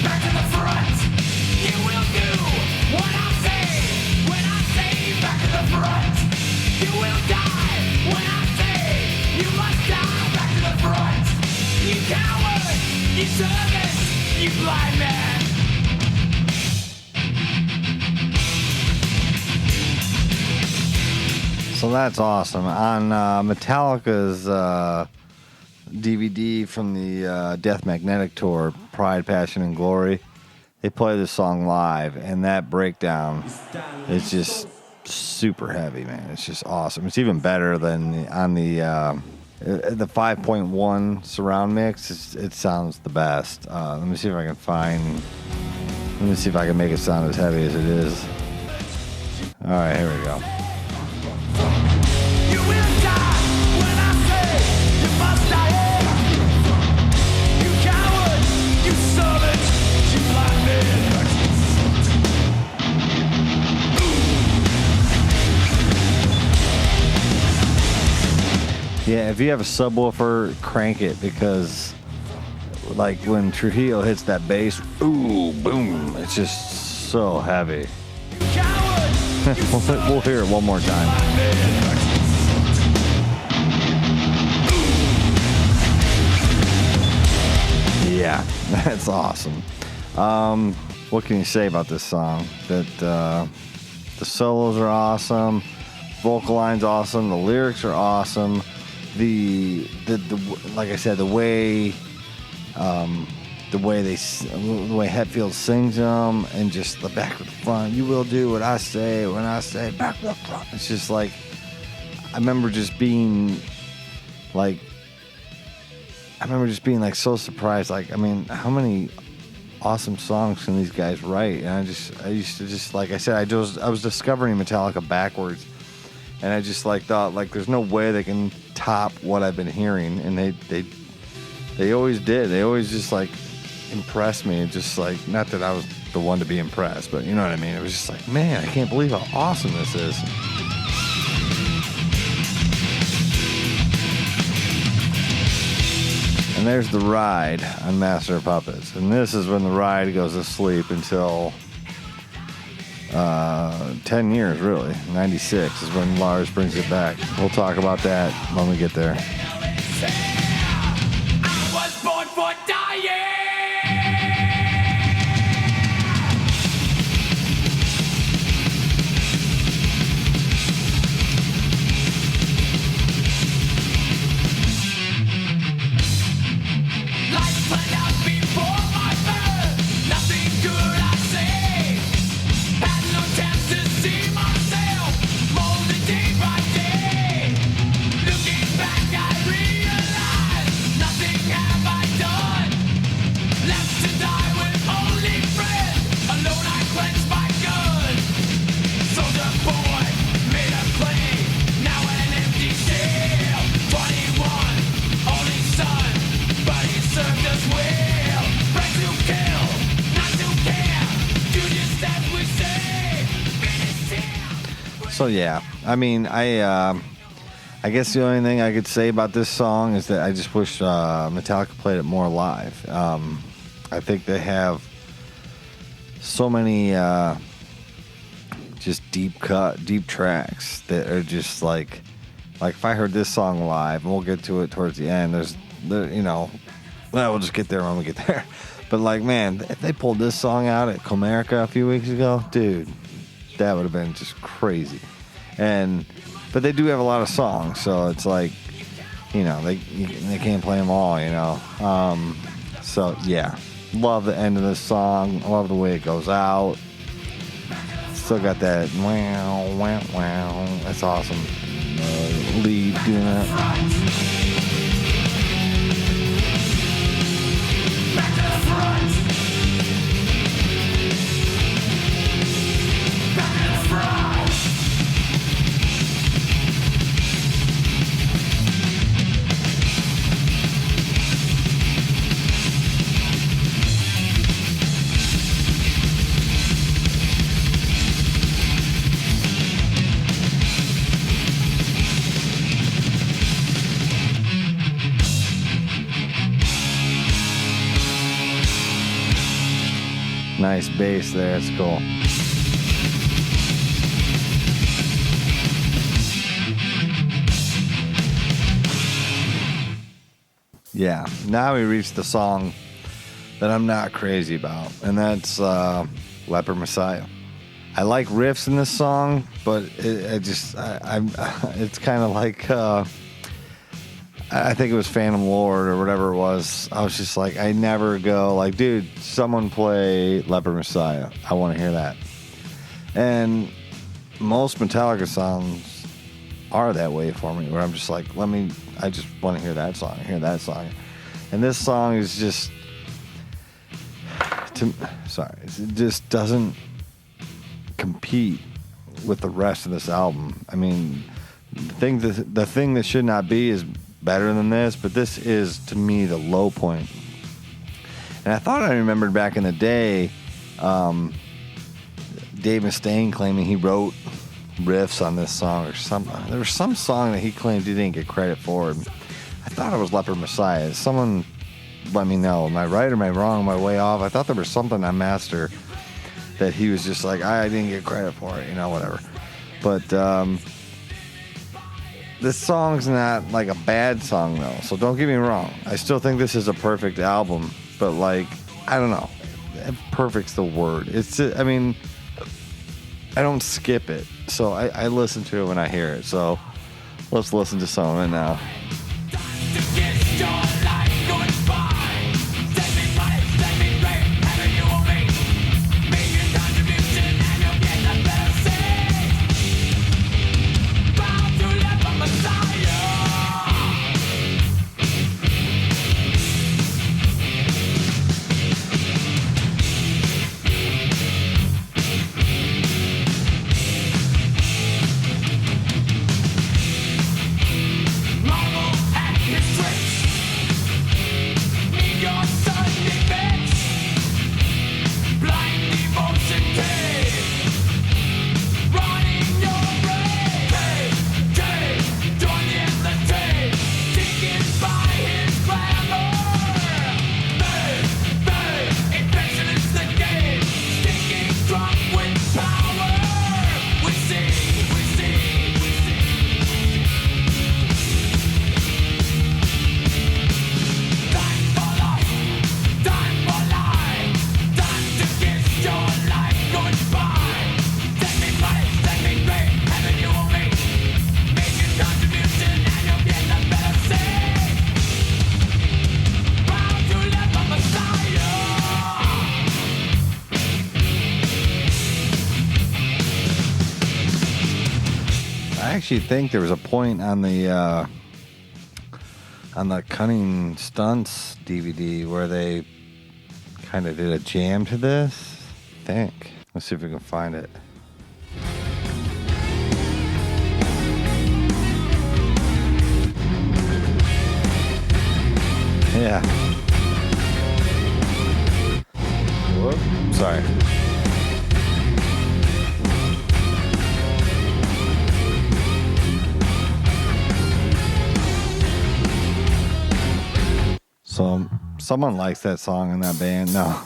Back to the front, you will do what I say. When I say back to the front, you will die. When I say you must die. Back to the front, you coward, you servant, you blind man. So that's awesome. On Metallica's DVD from the Death Magnetic tour, Pride, Passion, and Glory, they play this song live, and that breakdown is just super heavy, man. It's just awesome. It's even better than on the 5.1 surround mix. It sounds the best. Let me see if I can find. Let me see if I can make it sound as heavy as it is. All right, here we go. You will die when I say you must die. You coward, you servant, you blind man. Yeah, if you have a subwoofer, crank it, because like when Trujillo hits that bass, ooh, boom, it's just so heavy. You coward, you We'll hear it one more time. blind man. Yeah, that's awesome. What can you say about this song? That the solos are awesome, vocal line's awesome, the lyrics are awesome. The like I said, the way Hetfield sings them, and just the back to the front. You will do what I say when I say back to the front. It's just like, I remember just being like so surprised. Like, I mean, how many awesome songs can these guys write? And I used to just, like I said, I was discovering Metallica backwards, and I just like thought, like, there's no way they can top what I've been hearing, and they always did. They always just like impressed me. Just like, not that I was the one to be impressed, but you know what I mean. It was just like, man, I can't believe how awesome this is. And there's the ride on Master of Puppets. And this is when the ride goes to sleep until 10 years, really. 96 is when Lars brings it back. We'll talk about that when we get there. I was born for dying. Life played out before my birth. Nothing good I say. Had no chance to see myself molded day by day. Looking back, I realize nothing have I done. Left to die with only friends. Alone I clench my gun. Soldier boy, made of clay. Now an empty shell. 21, only son, but he served us well. Friends who kill, not to care. Do just as we say. Finish him. So yeah, I mean, I guess the only thing I could say about this song is that I just wish Metallica played it more live. I think they have so many just deep tracks that are just like if I heard this song live, and we'll get to it towards the end. There's Well, we'll just get there when we get there. But like, man, if they pulled this song out at Comerica a few weeks ago, dude, that would have been just crazy. But they do have a lot of songs, so it's like, you know, they can't play them all, you know. So yeah, love the end of this song. Love the way it goes out. Still got that wow, wow, wow. That's awesome. Lead doing that. Nice bass there. It's cool. Yeah. Now we reach the song that I'm not crazy about, and that's Leper Messiah. I like riffs in this song, but it's kind of like I think it was Phantom Lord or whatever it was. I was just like, I never go like, dude, someone play Leper Messiah. I want to hear that. And most Metallica songs are that way for me, where I'm just like, I just want to hear that song, And this song is just, it just doesn't compete with the rest of this album. I mean, the thing that should not be is better than this, but this is, to me, the low point. And I thought I remembered back in the day, Dave Mustaine claiming he wrote riffs on this song or something. There was some song that he claimed he didn't get credit for. I thought it was Leper Messiah. Someone let me know. Am I right or am I wrong? Am I way off? I thought there was something on Master that he was just like, I didn't get credit for it, whatever. But this song's not like a bad song though, so don't get me wrong. I still think this is a perfect album, but like, I don't know. Perfect's the word. I don't skip it, so I listen to it when I hear it. So let's listen to some of it now. I actually think there was a point on the Cunning Stunts DVD where they kind of did a jam to this. I think. Let's see if we can find it. Yeah. Whoop. Sorry. So someone likes that song in that band. No.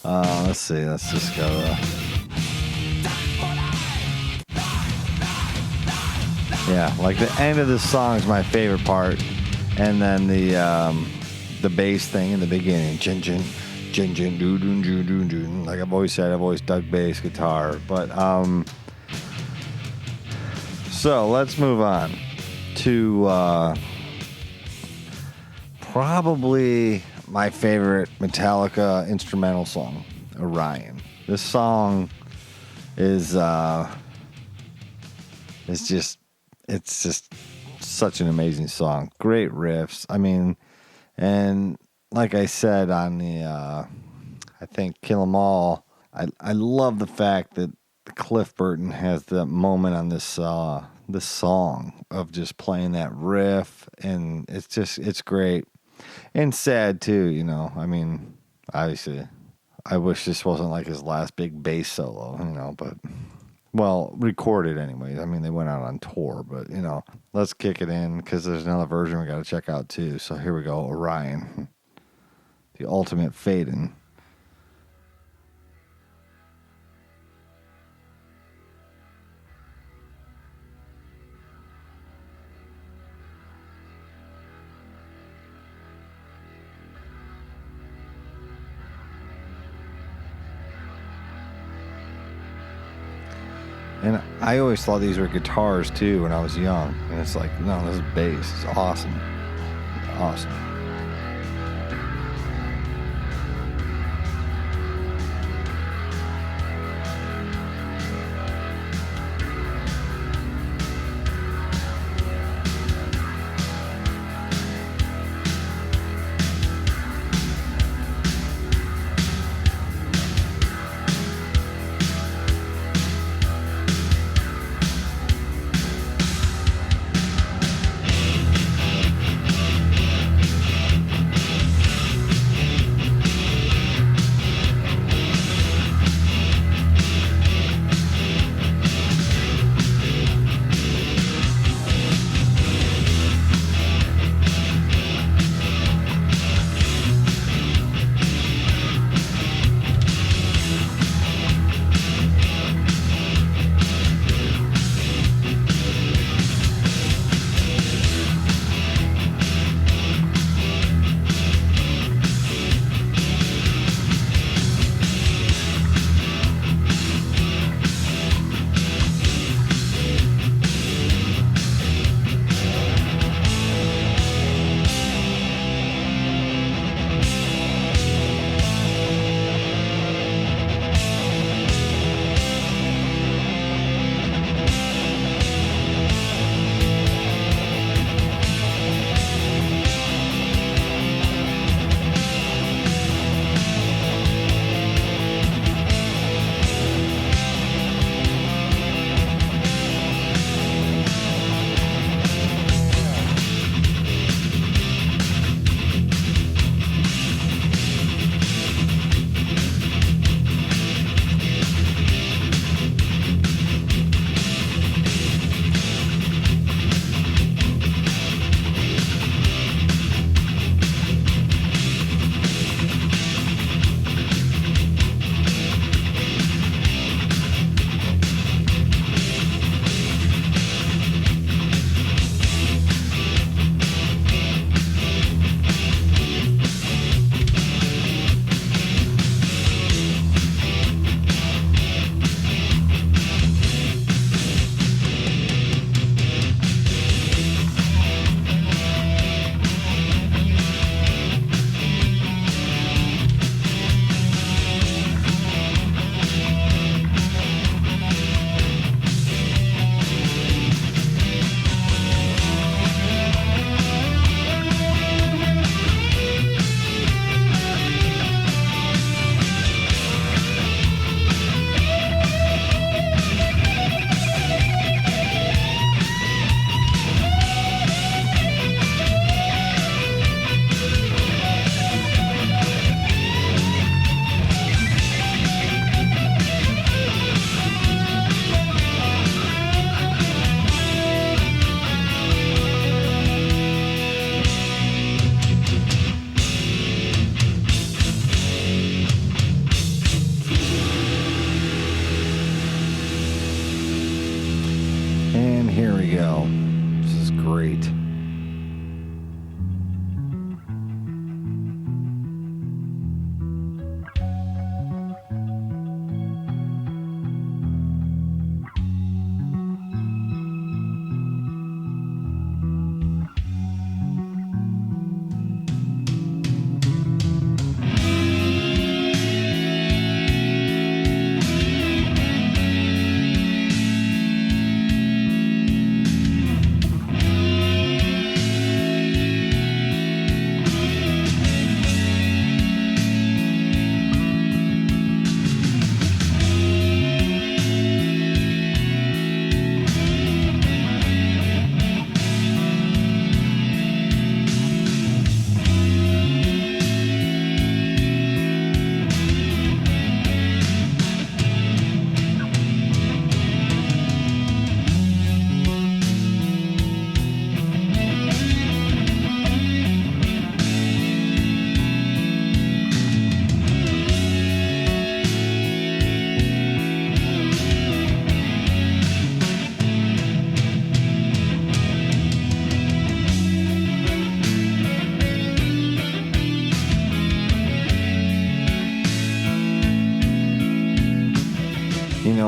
Let's see. Let's just go. Yeah, like the end of the song is my favorite part, and then the the bass thing in the beginning. Jin jin, jin jin, doo doo doo doo doo. Like I've always said, I've always dug bass guitar. But so let's move on to probably my favorite Metallica instrumental song, Orion. This song is it's just such an amazing song. Great riffs. I mean, and like I said on the I think Kill 'Em All, I love the fact that Cliff Burton has the moment on this song of just playing that riff, and it's great and sad too, you know. I mean, obviously I wish this wasn't like his last big bass solo, you know, but well, recorded anyways. I mean, they went out on tour, but you know, let's kick it in because there's another version we got to check out too. So here we go, Orion, the ultimate fading. And I always thought these were guitars too when I was young. And it's like, no, this is bass. It's awesome. Awesome.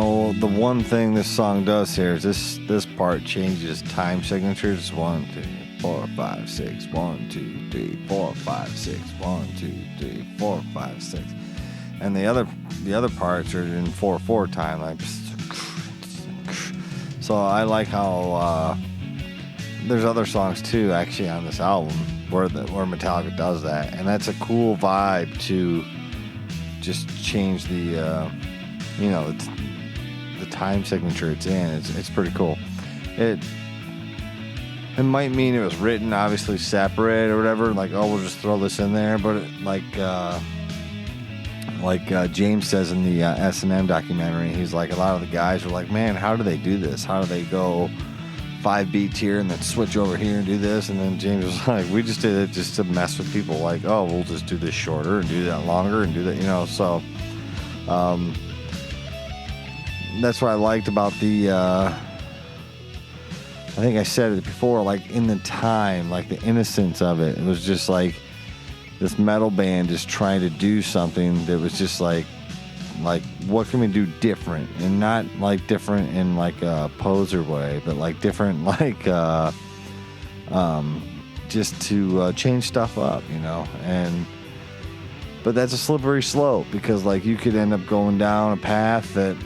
the one thing this song does here is this part changes time signatures. 1, 2, 4, 5, 6. 1, 2, 3, 4, 5, 6. 1, 2, 3, 4, 5, 6. And the other parts are in 4/4 time, like. So I like how there's other songs too, actually, on this album where Metallica does that, and that's a cool vibe to just change the the time signature it's in. It's pretty cool. It might mean it was written obviously separate or whatever. Like, oh, we'll just throw this in there, but James says in the S&M documentary, he's like, a lot of the guys were like, man, how do they do this? How do they go 5 beats here and then switch over here and do this? And then James was like, we just did it just to mess with people. Like, oh, we'll just do this shorter and do that longer and do that, So that's what I liked about the, I think I said it before, like in the time, like the innocence of it. It was just like, this metal band just trying to do something that was just like what can we do different, and not like different in like a poser way, but like different like just to change stuff up, but that's a slippery slope, because like you could end up going down a path that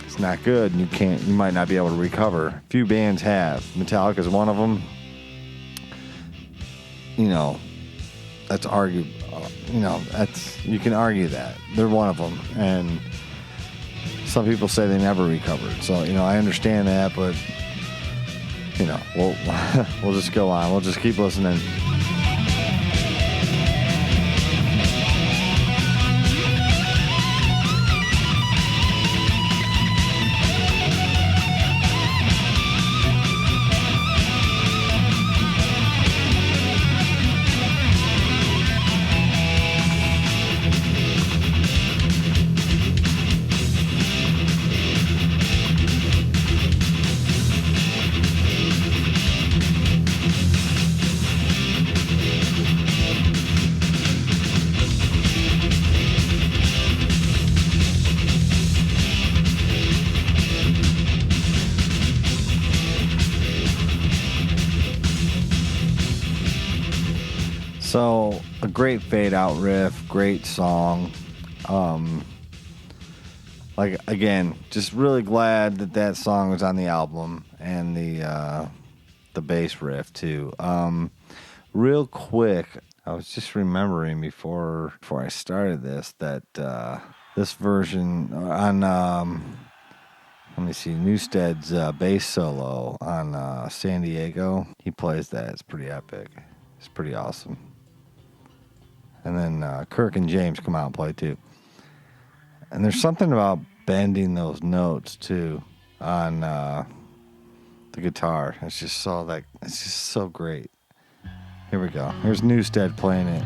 it's not good, and you might not be able to recover. Few bands have. Metallica's one of them. That's argued, you can argue that. They're one of them. And some people say they never recovered. So, I understand that, but, we'll just go on. We'll just keep listening. So, a great fade out riff, great song. Again, just really glad that song was on the album, and the bass riff too. Real quick, I was just remembering before I started this that this version on let me see, Newstead's bass solo on San Diego, he plays that. It's pretty epic. It's pretty awesome. And then Kirk and James come out and play too. And there's something about bending those notes too on the guitar. It's just so great. Here we go. Here's Newstead playing it.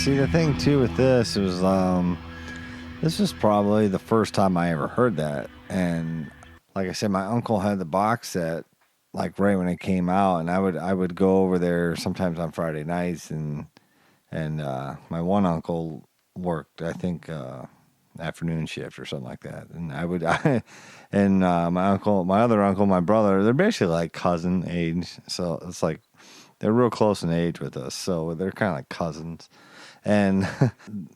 see, the thing too with this was, this was probably the first time I ever heard that. And like I said, my uncle had the box set like right when it came out, and I would go over there sometimes on Friday nights, and my one uncle worked, I think, afternoon shift or something like that, and my other uncle, my brother, they're basically like cousin age, so it's like they're real close in age with us, so they're kind of like cousins. And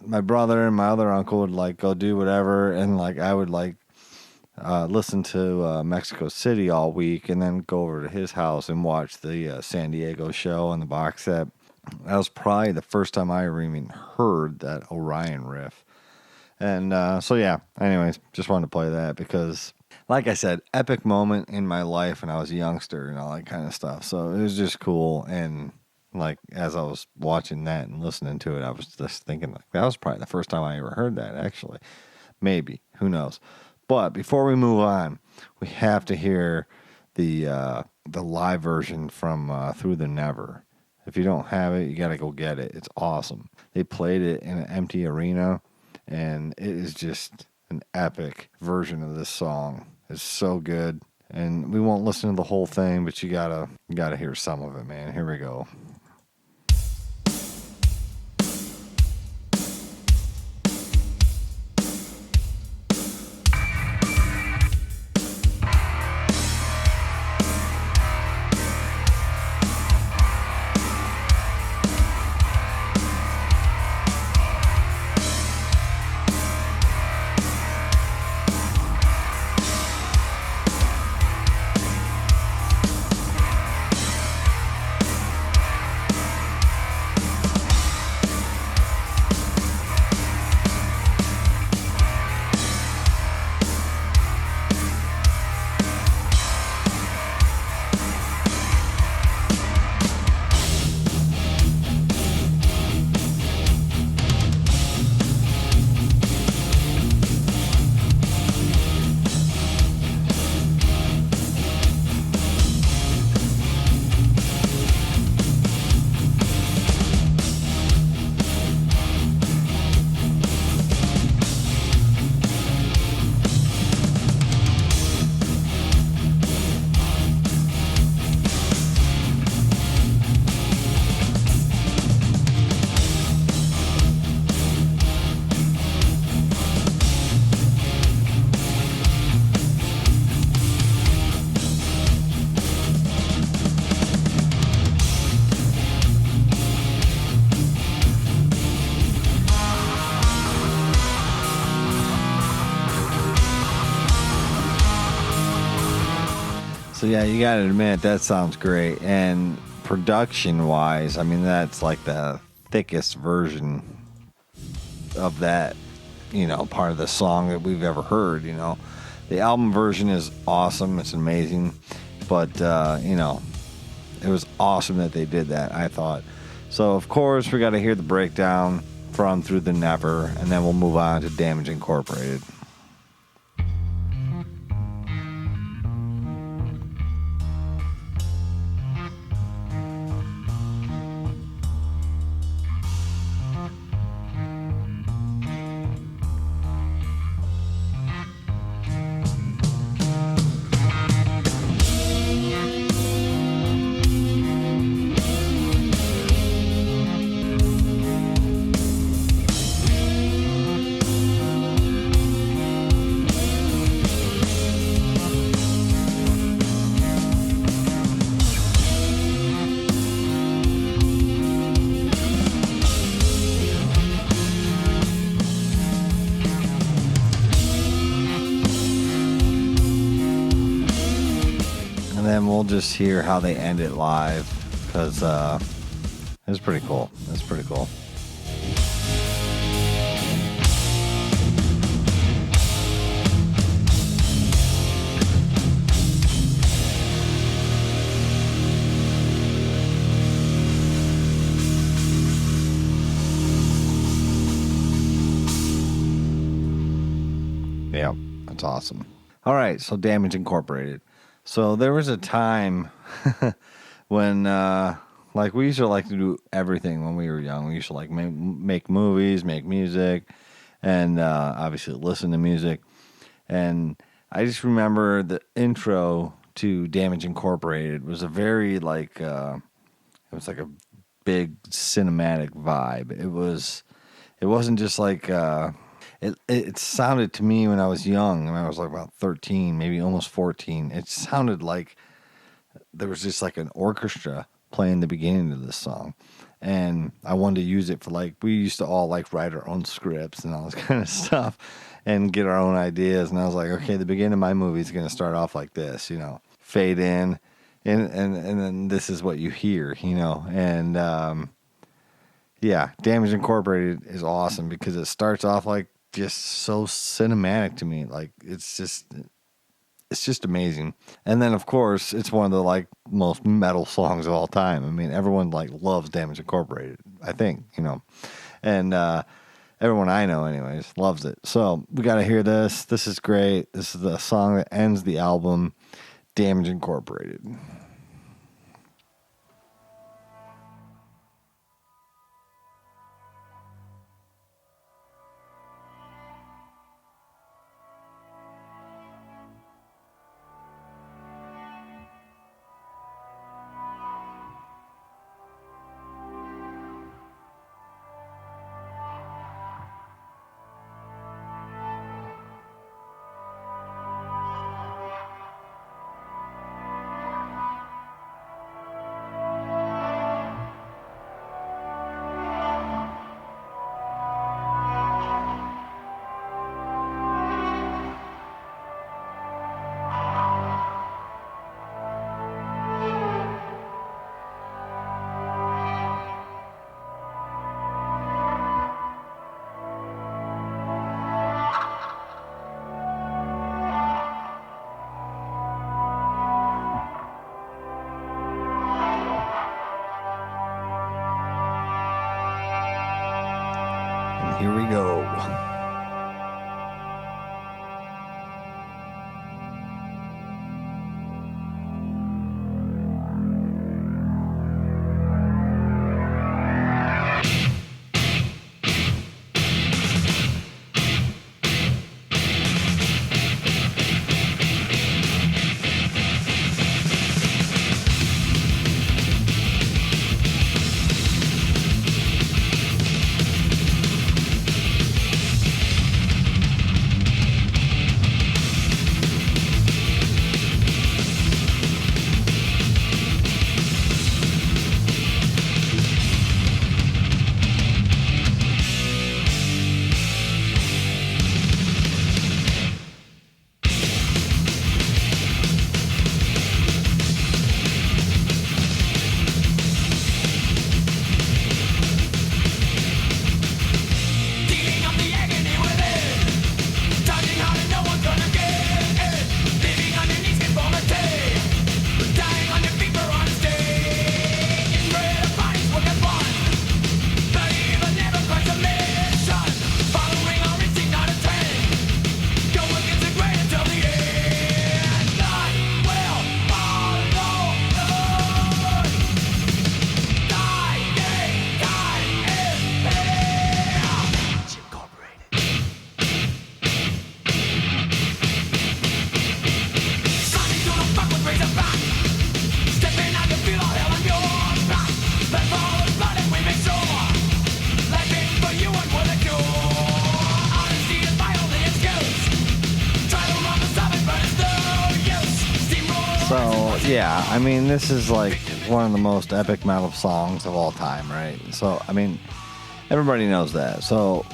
my brother and my other uncle would like go do whatever, and like I would like listen to Mexico City all week, and then go over to his house and watch the San Diego show and the box set. That was probably the first time I ever even heard that Orion riff. And so yeah, anyways, just wanted to play that because, like I said, epic moment in my life when I was a youngster and all that kind of stuff. So it was just cool. And like as I was watching that and listening to it, I was just thinking like that was probably the first time I ever heard that, actually. Maybe, who knows. But before we move on, we have to hear the live version from Through the Never. If you don't have it, you got to go get it. It's awesome. They played it in an empty arena, and it is just an epic version of this song. It's so good. And we won't listen to the whole thing, but you gotta hear some of it, man. Here we go. So yeah, you gotta admit that sounds great. And production wise, I mean that's like the thickest version of that, part of the song that we've ever heard, The album version is awesome, it's amazing. But it was awesome that they did that, I thought. So of course we gotta hear the breakdown from Through the Never, and then we'll move on to Damage Incorporated. Then we'll just hear how they end it live, because it's pretty cool. It's pretty cool. Yeah, that's awesome. All right, so Damage Incorporated. So there was a time when, like Like, we used to like to do everything when we were young. We used to like make movies, make music, and obviously listen to music. And I just remember the intro to Damage Incorporated was a very like it was like a big cinematic vibe. It wasn't just like it sounded to me when I was young, when I was like about 13, maybe almost 14. It sounded like there was just like an orchestra playing the beginning of this song. And I wanted to use it for like, we used to all like write our own scripts and all this kind of stuff and get our own ideas. And I was like, okay, the beginning of my movie is going to start off like this, fade in and then this is what you hear, and, yeah, Damage Incorporated is awesome because it starts off like just so cinematic to me. Like it's just amazing. And then of course it's one of the like most metal songs of all time. I mean, everyone like loves Damage Incorporated, I think, and everyone I know anyways loves it. So we got to hear this. This is great. This is the song that ends the album, Damage Incorporated. Here we go. Yeah, I mean, this is like one of the most epic metal songs of all time, right? So, I mean, everybody knows that. So,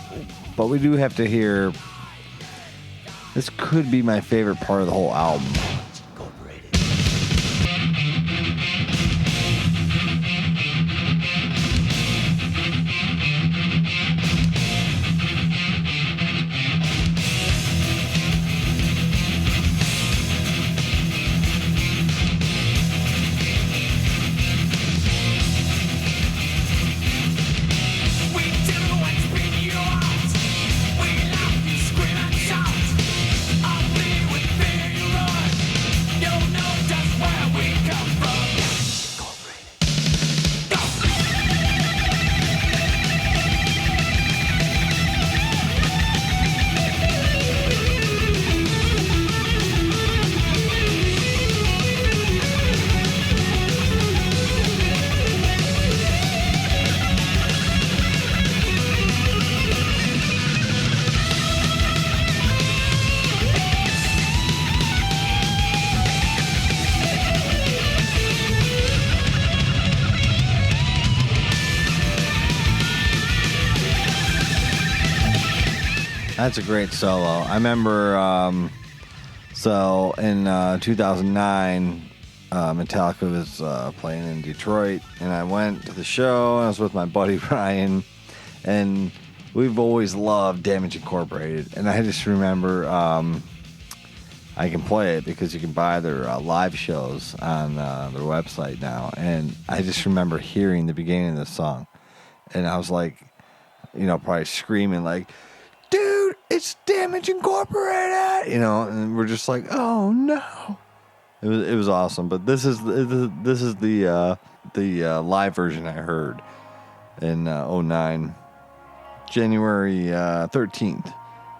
but we do have to hear, this could be my favorite part of the whole album. That's a great solo. I remember, so in 2009, Metallica was playing in Detroit, and I went to the show, and I was with my buddy Ryan, and we've always loved Damage Incorporated, and I just remember I can play it because you can buy their live shows on their website now, and I just remember hearing the beginning of the song, and I was like, probably screaming like, dude, it's Damage Incorporated, and we're just like, oh no. It was awesome, but this is the live version I heard in 09, January 13th,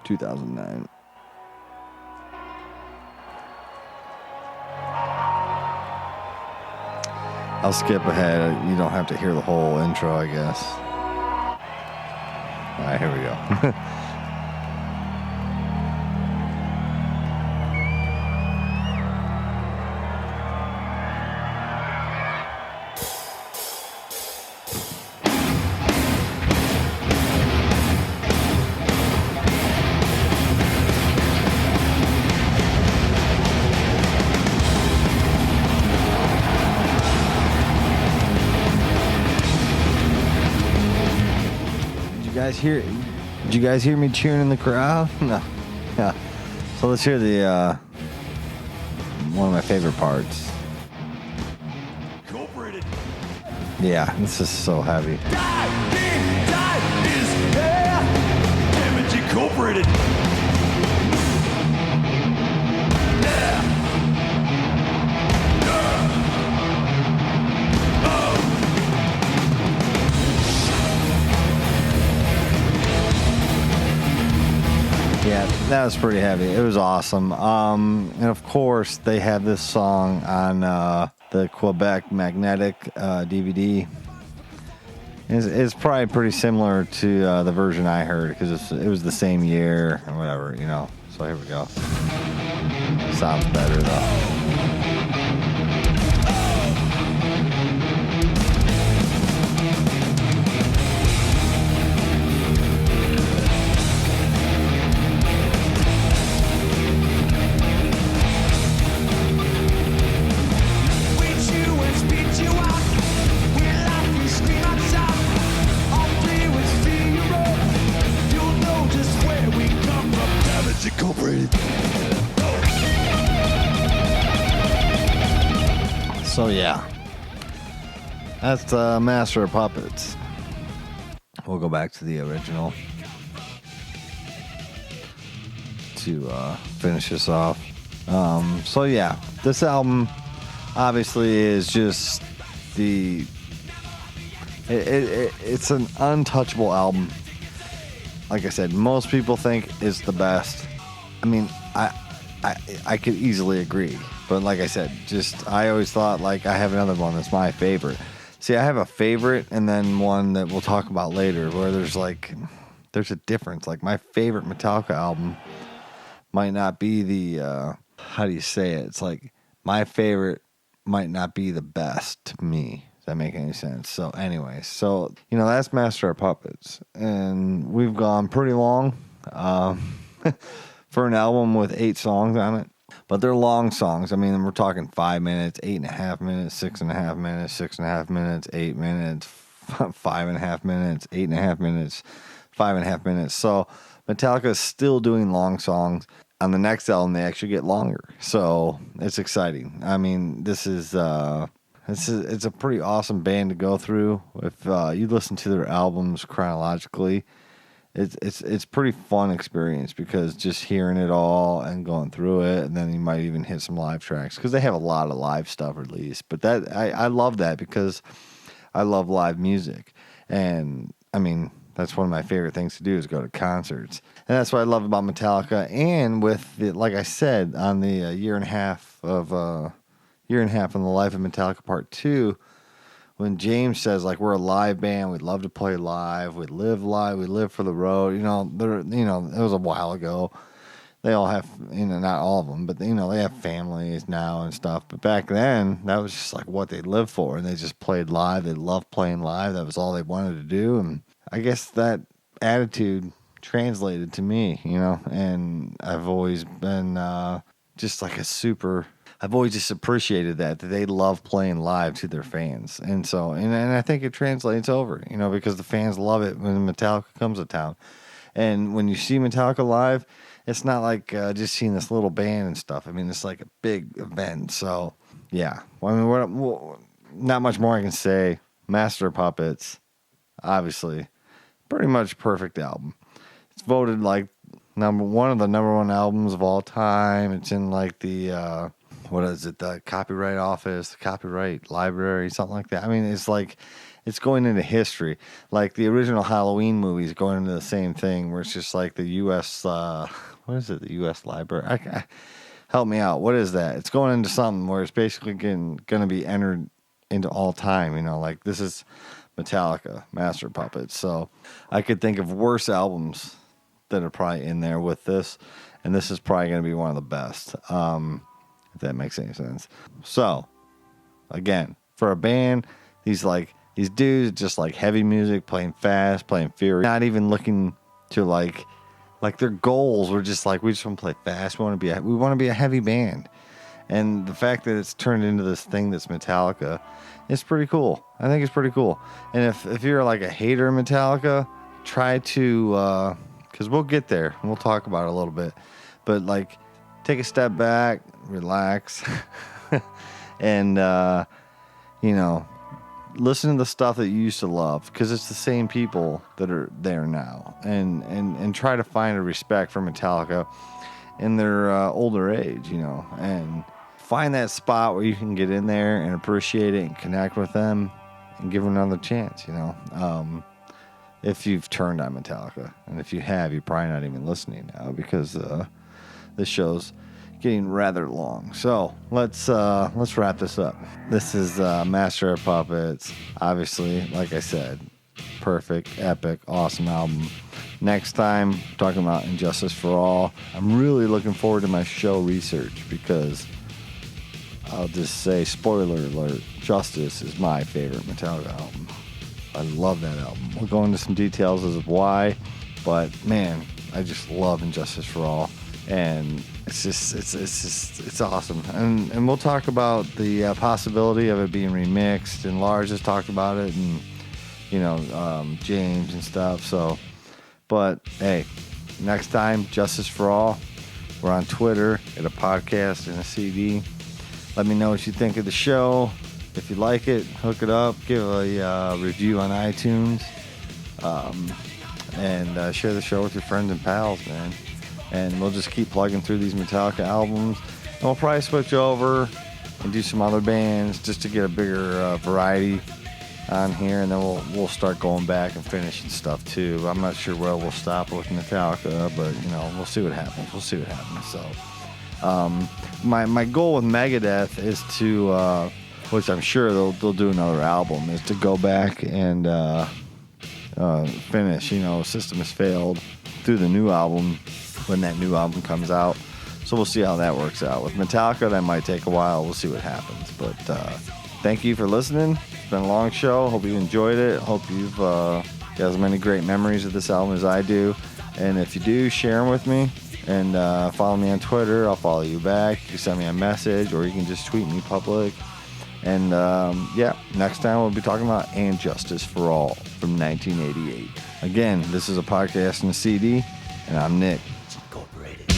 2009. I'll skip ahead. You don't have to hear the whole intro, I guess. All right, here we go. Did you guys hear me cheering in the crowd? No. Yeah. So let's hear the one of my favorite parts. Incorporated. Yeah, this is so heavy. Die is there. Damage Incorporated. Yeah, that was pretty heavy. It was awesome. And of course, they have this song on the Quebec Magnetic DVD. It's probably pretty similar to the version I heard because it was the same year or whatever, So here we go. Sounds better though. So yeah, that's Master of Puppets. We'll go back to the original to finish this off. So yeah, this album obviously is just it's an untouchable album. Like I said, most people think it's the best. I mean, I could easily agree. But like I said, I always thought like I have another one that's my favorite. See, I have a favorite and then one that we'll talk about later where there's a difference. Like my favorite Metallica album might not be the, how do you say it? It's like my favorite might not be the best to me. Does that make any sense? So anyway, that's Master of Puppets. And we've gone pretty long for an album with 8 songs on it. But they're long songs. I mean, we're talking 5 minutes, 8.5 minutes, 6.5 minutes, 6.5 minutes, 8 minutes, 5.5 minutes, 8.5 minutes, 5.5 minutes. So Metallica is still doing long songs. On the next album, they actually get longer. So it's exciting. I mean, it's a pretty awesome band to go through. If you listen to their albums chronologically, it's pretty fun experience because just hearing it all and going through it, and then you might even hit some live tracks because they have a lot of live stuff released. But that I love that because I love live music, and I mean that's one of my favorite things to do is go to concerts, and that's what I love about Metallica. And with like I said on the year and a half in the life of Metallica Part 2. When James says, like, we're a live band, we'd love to play live, we live live, we live for the road, it was a while ago. They all have, not all of them, but, they have families now and stuff. But back then, that was just, like, what they lived for, and they just played live. They loved playing live. That was all they wanted to do, and I guess that attitude translated to me, and I've always been just like I've always just appreciated that they love playing live to their fans. And so, and I think it translates over, because the fans love it when Metallica comes to town. And when you see Metallica live, it's not like just seeing this little band and stuff. I mean, it's like a big event. So, yeah. I mean, not much more I can say. Master of Puppets, obviously, pretty much perfect album. It's voted like one of the number one albums of all time. It's in like the the copyright office, the copyright library, something like that. I mean, it's like it's going into history. Like the original Halloween movie is going into the same thing, where it's just like the U.S. What is it? The U.S. library. Help me out. What is that? It's going into something where it's basically going to be entered into all time. Like this is Metallica, Master of Puppets. So I could think of worse albums that are probably in there with this, and this is probably going to be one of the best, if that makes any sense. So, again, for a band, these dudes just like heavy music, playing fast, playing furious, not even looking to like their goals were just like, we just want to play fast, we want to be a heavy band. And the fact that it's turned into this thing that's Metallica, it's pretty cool. I think it's pretty cool. And if you're like a hater of Metallica, try to, because we'll get there and we'll talk about it a little bit, but like take a step back, relax, and listen to the stuff that you used to love, because it's the same people that are there now, and try to find a respect for Metallica in their older age, and find that spot where you can get in there and appreciate it and connect with them and give them another chance, if you've turned on Metallica. And if you have, you're probably not even listening now, because this show's getting rather long. So let's wrap this up. This is Master of Puppets. Obviously, like I said, perfect, epic, awesome album. Next time, talking about Injustice for All. I'm really looking forward to my show research, because I'll just say, spoiler alert, Justice is my favorite Metallica album. I love that album. We'll go into some details as of why, but man, I just love Injustice for All, and it's awesome. And we'll talk about the possibility of it being remixed, and Lars has talked about it, and James and stuff. So, but hey, next time, Justice for All. We're on Twitter, at a podcast and a CD. Let me know what you think of the show. If you like it, hook it up, give a review on iTunes, and share the show with your friends and pals, man. And we'll just keep plugging through these Metallica albums. And we'll probably switch over and do some other bands just to get a bigger variety on here. And then we'll start going back and finishing stuff too. I'm not sure where we'll stop with Metallica, but we'll see what happens. So my goal with Megadeth is to, which I'm sure they'll do another album, is to go back and finish, System Has Failed through the new album when that new album comes out. So we'll see how that works out. With Metallica, that might take a while. We'll see what happens. But thank you for listening. It's been a long show. Hope you enjoyed it. Hope you've got as many great memories of this album as I do. And if you do, share them with me. And follow me on Twitter. I'll follow you back. You can send me a message, or you can just tweet me public. And next time we'll be talking about And Justice for All from 1988. Again, this is a podcast and a CD, and I'm Nick. Incorporated.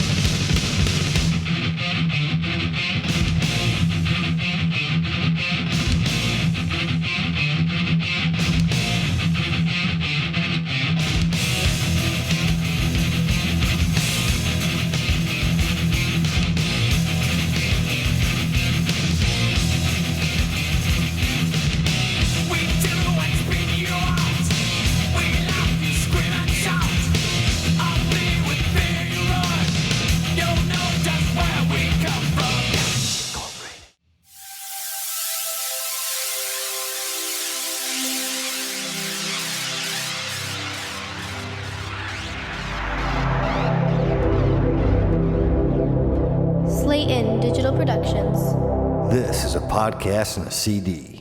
Slayton Digital Productions. This is a podcast and a CD.